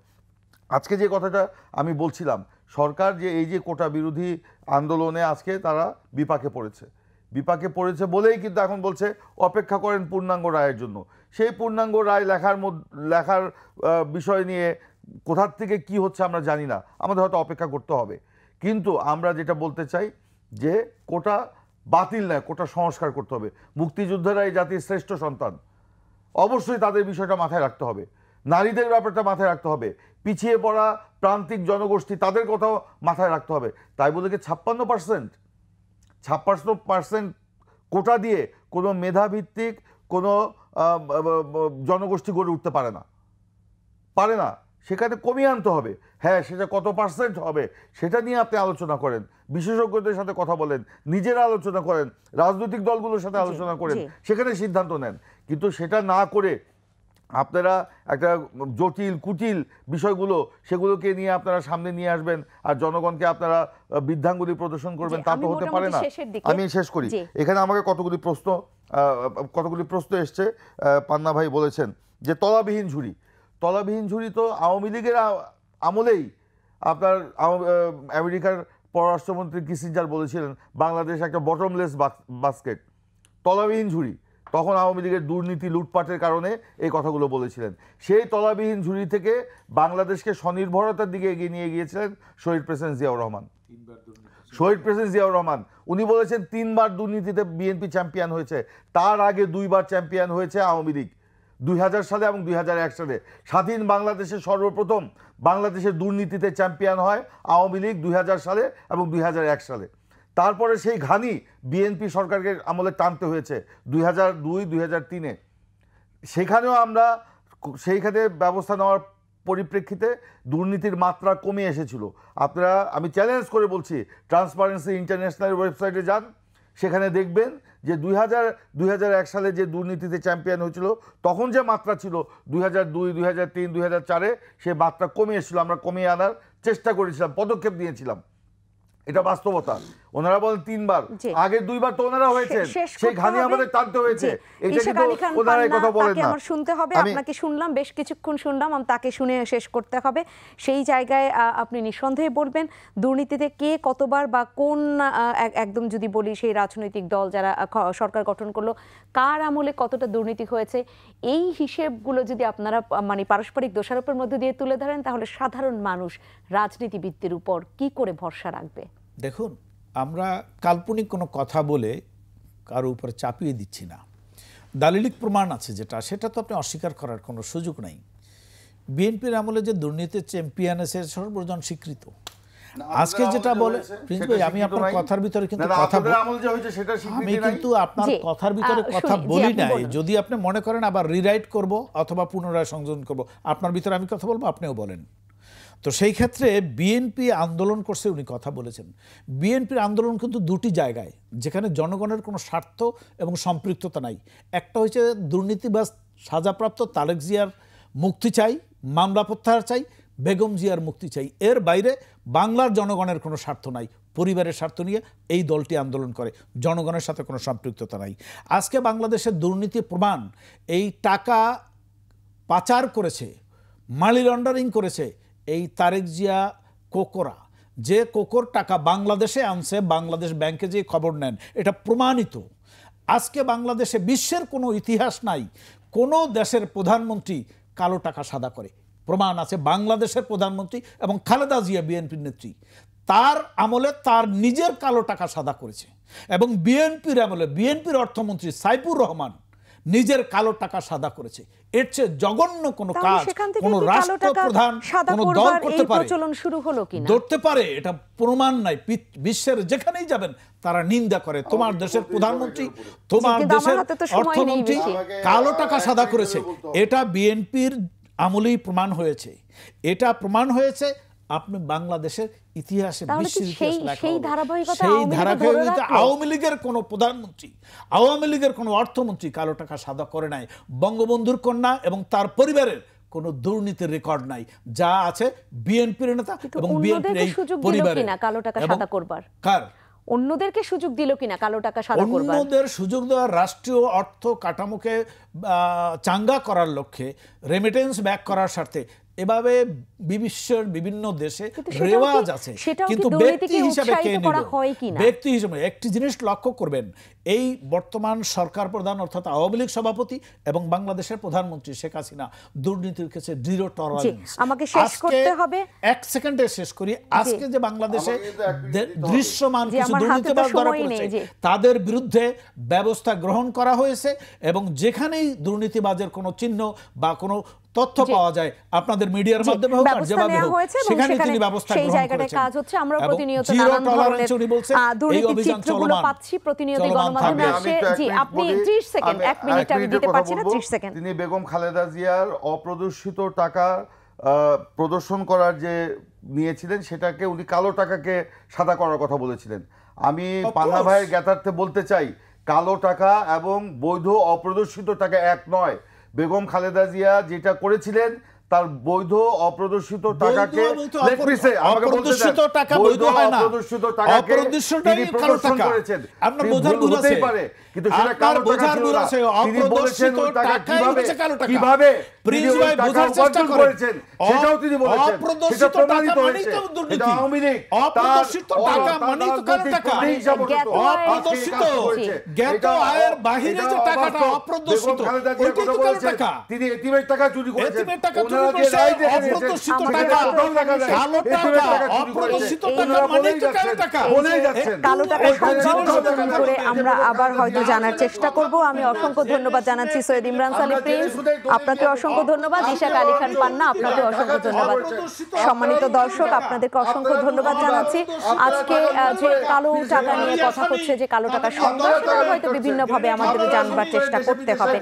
S2: আজকে যে কথাটা আমি বলছিলাম, সরকার যে এই যে কোটা বিরোধী আন্দোলনে আজকে তারা বিপাকে পড়েছে বলেই কিন্তু এখন বলছে অপেক্ষা করেন পূর্ণাঙ্গ রায়ের জন্য। সেই পূর্ণাঙ্গ রায় লেখার বিষয় নিয়ে কোথার থেকে কি হচ্ছে আমরা জানি না, আমাদের হয়তো অপেক্ষা করতে হবে। কিন্তু আমরা যেটা বলতে চাই যে কোটা বাতিল নয়, কোটা সংস্কার করতে হবে। মুক্তিযোদ্ধারা এই জাতির শ্রেষ্ঠ সন্তান, অবশ্যই তাদের বিষয়টা মাথায় রাখতে হবে, নারীদের ব্যাপারটা মাথায় রাখতে হবে, পিছিয়ে পড়া প্রান্তিক জনগোষ্ঠী তাদের কথাও মাথায় রাখতে হবে। তাই বলে কি 56% কোটা দিয়ে কোনো মেধাভিত্তিক কোনো জনগোষ্ঠী গড়ে উঠতে পারে না, সেখানে কমিয়ে আনতে হবে। হ্যাঁ, সেটা কত পার্সেন্ট হবে সেটা নিয়ে আপনি আলোচনা করেন, বিশেষজ্ঞদের সাথে কথা বলেন, নিজেরা আলোচনা করেন, রাজনৈতিক দলগুলোর সাথে আলোচনা করেন, সেখানে সিদ্ধান্ত নেন। কিন্তু সেটা না করে আপনারা একটা জটিল কুটিল বিষয়গুলো সেগুলোকে নিয়ে আপনারা সামনে নিয়ে আসবেন আর জনগণকে আপনারা বৃদ্ধাঙ্গুলি প্রদর্শন করবেন, তা তো হতে পারে না। আমি শেষ করি, এখানে আমাকে কতগুলি প্রশ্ন এসছে। পান্না ভাই বলেছেন যে তলাবিহীন ঝুড়ি তো আওয়ামী লীগের আমলেই আপনার আমেরিকার পররাষ্ট্রমন্ত্রী কিসিঞ্জার বলেছিলেন বাংলাদেশ একটা বটমলেস বাস্কেট, তলাবিহীন ঝুড়ি। তখন আওয়ামী লীগের দুর্নীতি লুটপাটের কারণে এই কথাগুলো বলেছিলেন। সেই তলাবিহীন ঝুড়ি থেকে বাংলাদেশকে স্বনির্ভরতার দিকে এগিয়ে নিয়ে গিয়েছিলেন শহীদ প্রেসিডেন্ট জিয়াউর রহমান। উনি বলেছেন 3বার দুর্নীতিতে বিএনপি চ্যাম্পিয়ন হয়েছে, তার আগে 2বার চ্যাম্পিয়ন হয়েছে আওয়ামী লীগ, 2000 সালে এবং 2001 সালে। স্বাধীন বাংলাদেশে সর্বপ্রথম বাংলাদেশের দুর্নীতিতে চ্যাম্পিয়ন হয় আওয়ামী লীগ 2000 সালে এবং 2001 সালে। তারপরে সেই ঘানি বিএনপি সরকারকে আমলে টানতে হয়েছে 2002-2003-এ। সেখানেও আমরা সেইখানে ব্যবস্থা নেওয়ার পরিপ্রেক্ষিতে দুর্নীতির মাত্রা কমে এসেছিল। আপনারা, আমি চ্যালেঞ্জ করে বলছি, ট্রান্সপারেন্সি ইন্টারন্যাশনাল ওয়েবসাইটে যান, সেখানে দেখবেন যে 2001 সালে যে দুর্নীতিতে চ্যাম্পিয়ন হয়েছিল তখন যে মাত্রা ছিল 2002, 2003, 2004-এ সে মাত্রা কমে এসেছিল। আমরা কমিয়ে আনার চেষ্টা করেছিলাম, পদক্ষেপ নিয়েছিলাম, এটা বাস্তবতা। ওনারা বলেন 3বার, আগে 2বার তো ওনারা হয়েছে, সেই ঘানি আমাদের টানতে হয়েছে। এটা কিন্তু ওনারা কথা বলেন না।
S1: আমার শুনতে হবে, আপনাকে শুনলাম, বেশ কিছুক্ষণ শুনলাম, তাকে শুনে শেষ করতে হবে। সেই জায়গায় আপনি নিঃসন্দেহে বলবেন দুর্নীতিতে কে কতবার বা কোন একদম যদি বলি সেই রাজনৈতিক দল যারা সরকার গঠন করলো কার আমলে কতটা দুর্নীতি হয়েছে, এই হিসেবগুলো যদি আপনারা মানে পারস্পরিক দোষারোপের মধ্যে দিয়ে তুলে ধরেন তাহলে সাধারণ মানুষ রাজনীতিবিদদের উপর কি করে ভরসা রাখবে?
S3: দেখুন, আমরা কাল্পনিক কোনো কথা বলে কারো উপরে চাপিয়ে দিচ্ছি না। দালিলিক প্রমাণ আছে যেটা, সেটা তো আপনি অস্বীকার করার কোনো সুযোগ নাই। বিএনপির আমলে যে দুর্নীতির চ্যাম্পিয়ন আছে সর্বজন স্বীকৃত। আজকে যেটা বলে প্রিন্স ভাই, আমি আপনার কথার ভিতরে কিন্তু আপনার কথার ভিতরে কথা বলি নাই। যদি আপনি মনে করেন আবার রিরাইট করব অথবা পুনরায় সংযোজন করব, আপনার ভিতরে আমি কথা বলবো, আপনিও বলেন। তো সেই ক্ষেত্রে বিএনপি আন্দোলন করছে, উনি কথা বলেছেন। বিএনপির আন্দোলন কিন্তু দুটি জায়গায় যেখানে জনগণের কোনো স্বার্থ এবং সম্পৃক্ততা নাই। একটা হচ্ছে দুর্নীতিবাজ সাজাপ্রাপ্ত তারেক জিয়ার মুক্তি চাই, মামলা প্রত্যাহার চাই, বেগম জিয়ার মুক্তি চাই। এর বাইরে বাংলার জনগণের কোনো স্বার্থ নাই। পরিবারের স্বার্থ নিয়ে এই দলটি আন্দোলন করে, জনগণের সাথে কোনো সম্পৃক্ততা নাই। আজকে বাংলাদেশের দুর্নীতির প্রমাণ, এই টাকা পাচার করেছে, মানি লন্ডারিং করেছে এই তারেক জিয়া কোকরা, যে কোকর টাকা বাংলাদেশে আনছে, বাংলাদেশ ব্যাংকে যে খবর নেন, এটা প্রমাণিত। আজকে বাংলাদেশে বিশ্বের কোনো ইতিহাস নাই কোনো দেশের প্রধানমন্ত্রী কালো টাকা সাদা করে। প্রমাণ আছে বাংলাদেশের প্রধানমন্ত্রী এবং খালেদা জিয়া বিএনপির নেত্রী, তার আমলে তার নিজের কালো টাকা সাদা করেছে। এবং বিএনপির আমলে বিএনপির অর্থমন্ত্রী সাইফুর রহমান নিজের কালো টাকা সাদা করেছে। এর চেয়ে জঘন্য কোনো
S1: তাহলে
S3: কাজ
S1: সেখান থেকে
S3: কোনো
S1: কি কালো টাকা
S3: রাষ্ট্রপ্রধান
S1: সাদা
S3: কোনো দল
S1: করবার
S3: করতে
S1: এই
S3: পারে?
S1: প্রচলন শুরু হলো কিনা?
S3: ধরতে পারে, এটা প্রমাণ নাই। বিশ্বের যেখানেই যাবেন তারা নিন্দা করে। তোমার দেশের প্রধানমন্ত্রী, তোমার
S1: কিন্তু আমার
S3: দেশের
S1: হাতে তো সময় নেই
S3: অর্থমন্ত্রী
S1: বেশি।
S3: কালো টাকা সাদা করেছে। এটা বিএনপির আমলেই প্রমাণ হয়েছে। এটা প্রমাণ হয়েছে আপনি বাংলাদেশের ইতিহাসে,
S1: তাহলে কি
S3: বিশ্বের ইতিহাসে লেখা
S1: সেই
S3: হবে।
S1: ধারাবাহিকতা
S3: সেই
S1: আওয়ামী লীগও ধরে
S3: ধারাবাহিকতা
S1: রাখলো?
S3: আওয়ামী লীগের কোনো প্রধানমন্ত্রী, আওয়ামী লীগের কোনো অর্থমন্ত্রী কালো টাকা সাদা করে নাই। বঙ্গবন্ধুর কন্যা এবং তার পরিবারের কোনো দুর্নীতির রেকর্ড নাই। যা আছে বিএনপির নেতা এবং বিএনপির এই
S1: সুযোগ দিল
S3: পরিবারে।
S1: কিনা কালো টাকা সাদা করবার?
S3: কার?
S1: অন্যদেরকে সুযোগ দিল কিনা কালো টাকা সাদা করবার?
S3: অন্যদের সুযোগ দেওয়ার রাষ্ট্রীয় অর্থ কাঠামোকে চাঙ্গা করার লক্ষ্যে, রেমিটেন্স ব্যাক করার স্বার্থে এভাবে বিশ্বের বিভিন্ন দেশে রেওয়াজ আছে। কিন্তু ব্যক্তি হিসাবে কে নিল? ব্যক্তি হিসেবে একটি জিনিস লক্ষ্য করবেন, এই বর্তমান সরকার প্রধান অর্থাৎ আওয়ামী লীগ সভাপতি এবং বাংলাদেশের প্রধানমন্ত্রী শেখ হাসিনা দুর্নীতির কাছে জিরো টলারেন্স।
S1: আমাকে শেষ করতে হবে,
S3: এক সেকেন্ডে শেষ করি। আজকে যে বাংলাদেশে দৃশ্যমান কিছু দুর্নীতিবাজ ধরা পড়েছে, তাদের বিরুদ্ধে ব্যবস্থা গ্রহণ করা হয়েছে এবং যেখানেই দুর্নীতিবাজের কোনো চিহ্ন বা কোনো তথ্য পাওয়া যায় আপনাদের মিডিয়ার মাধ্যমে হোক আর যেভাবে হোক, সেখানে তিনি ব্যবস্থা গ্রহণ করেছেন।
S1: কাজ হচ্ছে আমরা প্রতিনিয়ত নানান ধরনের দুর্নীতির চিত্রগুলো পাচ্ছি, প্রতিনিয়ত গণমাধ্যমে আসে। জি, আপনি 30 সেকেন্ড, 1 মিনিট আমি দিতে পারছি না, 30 সেকেন্ড।
S2: তিনি বেগম খালেদা জিয়ার অপ্রদর্শিত টাকা প্রদর্শন করার যে নিয়েছিলেন, সেটাকে উনি কালো টাকাকে সাদা করার কথা বলেছিলেন। আমি পান্না ভাইয়ের জ্ঞাতার্থে বলতে চাই, কালো টাকা এবং বৈধ অপ্রদর্শিত টাকা এক নয়। বেগম খালেদা জিয়া যেটা করেছিলেন তার বৈধ অপ্রদর্শিত টাকাকে
S3: অপ্রদর্শিত টাকা বৈধ হয় না,
S2: অপ্রদর্শিত টাকাকে তিনি প্রদর্শন করেছেন।
S3: আপনার বোঝার ভুল
S2: হতেই পারে, কিন্তু সেটা কালো টাকা ছিল না। তিনি বলেছেন ওই টাকা কিভাবে
S3: প্রিন্স ভাই বোঝার চেষ্টা করেছেন,
S2: সেটাও তিনি বলেছেন।
S3: অপ্রদর্শিত টাকা মানেই তো দুর্নীতি।
S2: আওয়ামী লীগ
S3: অপ্রদর্শিত টাকা মানেই তো কালো টাকা। অপ্রদর্শিত জ্ঞাত আয়ের বাহিরে যে টাকাটা অপ্রদর্শিত, ওইটাই তো কালো টাকা।
S2: তিনি এতিমের টাকা চুরি করেছেন।
S3: এতিমের টাকা চুরি করেছে, অপ্রদর্শিত টাকা, কালো টাকা, অপ্রদর্শিত টাকা মানেই তো কালো টাকা।
S2: বলেই যাচ্ছেন
S1: কালো টাকা সংযোজন করে আমরা আবার হয়তো জানার চেষ্টা করব। আমি অসংখ্য ধন্যবাদ জানাচ্ছি সৈয়দ ইমরান সানি প্রিন্স, আপনাকে অসংখ্য ধন্যবাদ। ইশাক আলী খান পান্না, আপনাকে অসংখ্য ধন্যবাদ। সম্মানিত দর্শক, আপনাদেরকে অসংখ্য ধন্যবাদ জানাচ্ছি। আজকে যে কালো টাকা নিয়ে কথা হচ্ছে, যে কালো টাকা সংযোজন হয়তো বিভিন্নভাবে আমাদের জানবার চেষ্টা করতে হবে,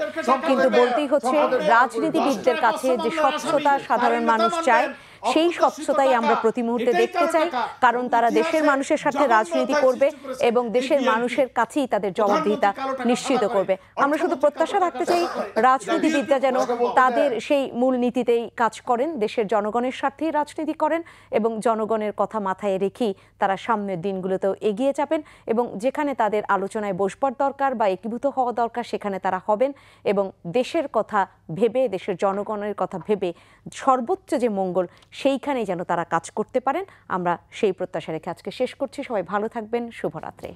S1: কিন্তু বলতেই হচ্ছে রাজনীতিবিদদের কাছে যে স্বচ্ছতা সাধারণ মানুষ চায়, সেই স্বচ্ছতাই আমরা প্রতি মুহূর্তে দেখতে চাই, কারণ তারা দেশের মানুষের সাথে রাজনীতি করবে এবং দেশের মানুষের কাছেই তাদের জবাবদিহিতা নিশ্চিত করবে। আমরা শুধু প্রত্যাশা রাখতে চাই রাজনীতিবিদরা যেন তাদের সেই মূল নীতিতেই কাজ করেন, দেশের জনগণের স্বার্থেই রাজনীতি করেন এবং জনগণের কথা মাথায় রেখেই তারা সামনের দিনগুলোতেও এগিয়ে যাবেন এবং যেখানে তাদের আলোচনায় বসবার দরকার বা একীভূত হওয়া দরকার সেখানে তারা হবেন এবং দেশের কথা ভেবে, দেশের জনগণের কথা ভেবে সর্বোচ্চ যে মঙ্গল সেইখানেই যেন তারা কাজ করতে পারেন। আমরা সেই প্রত্যাশা রেখে আজকে শেষ করছি। সবাই ভালো থাকবেন, শুভরাত্রি।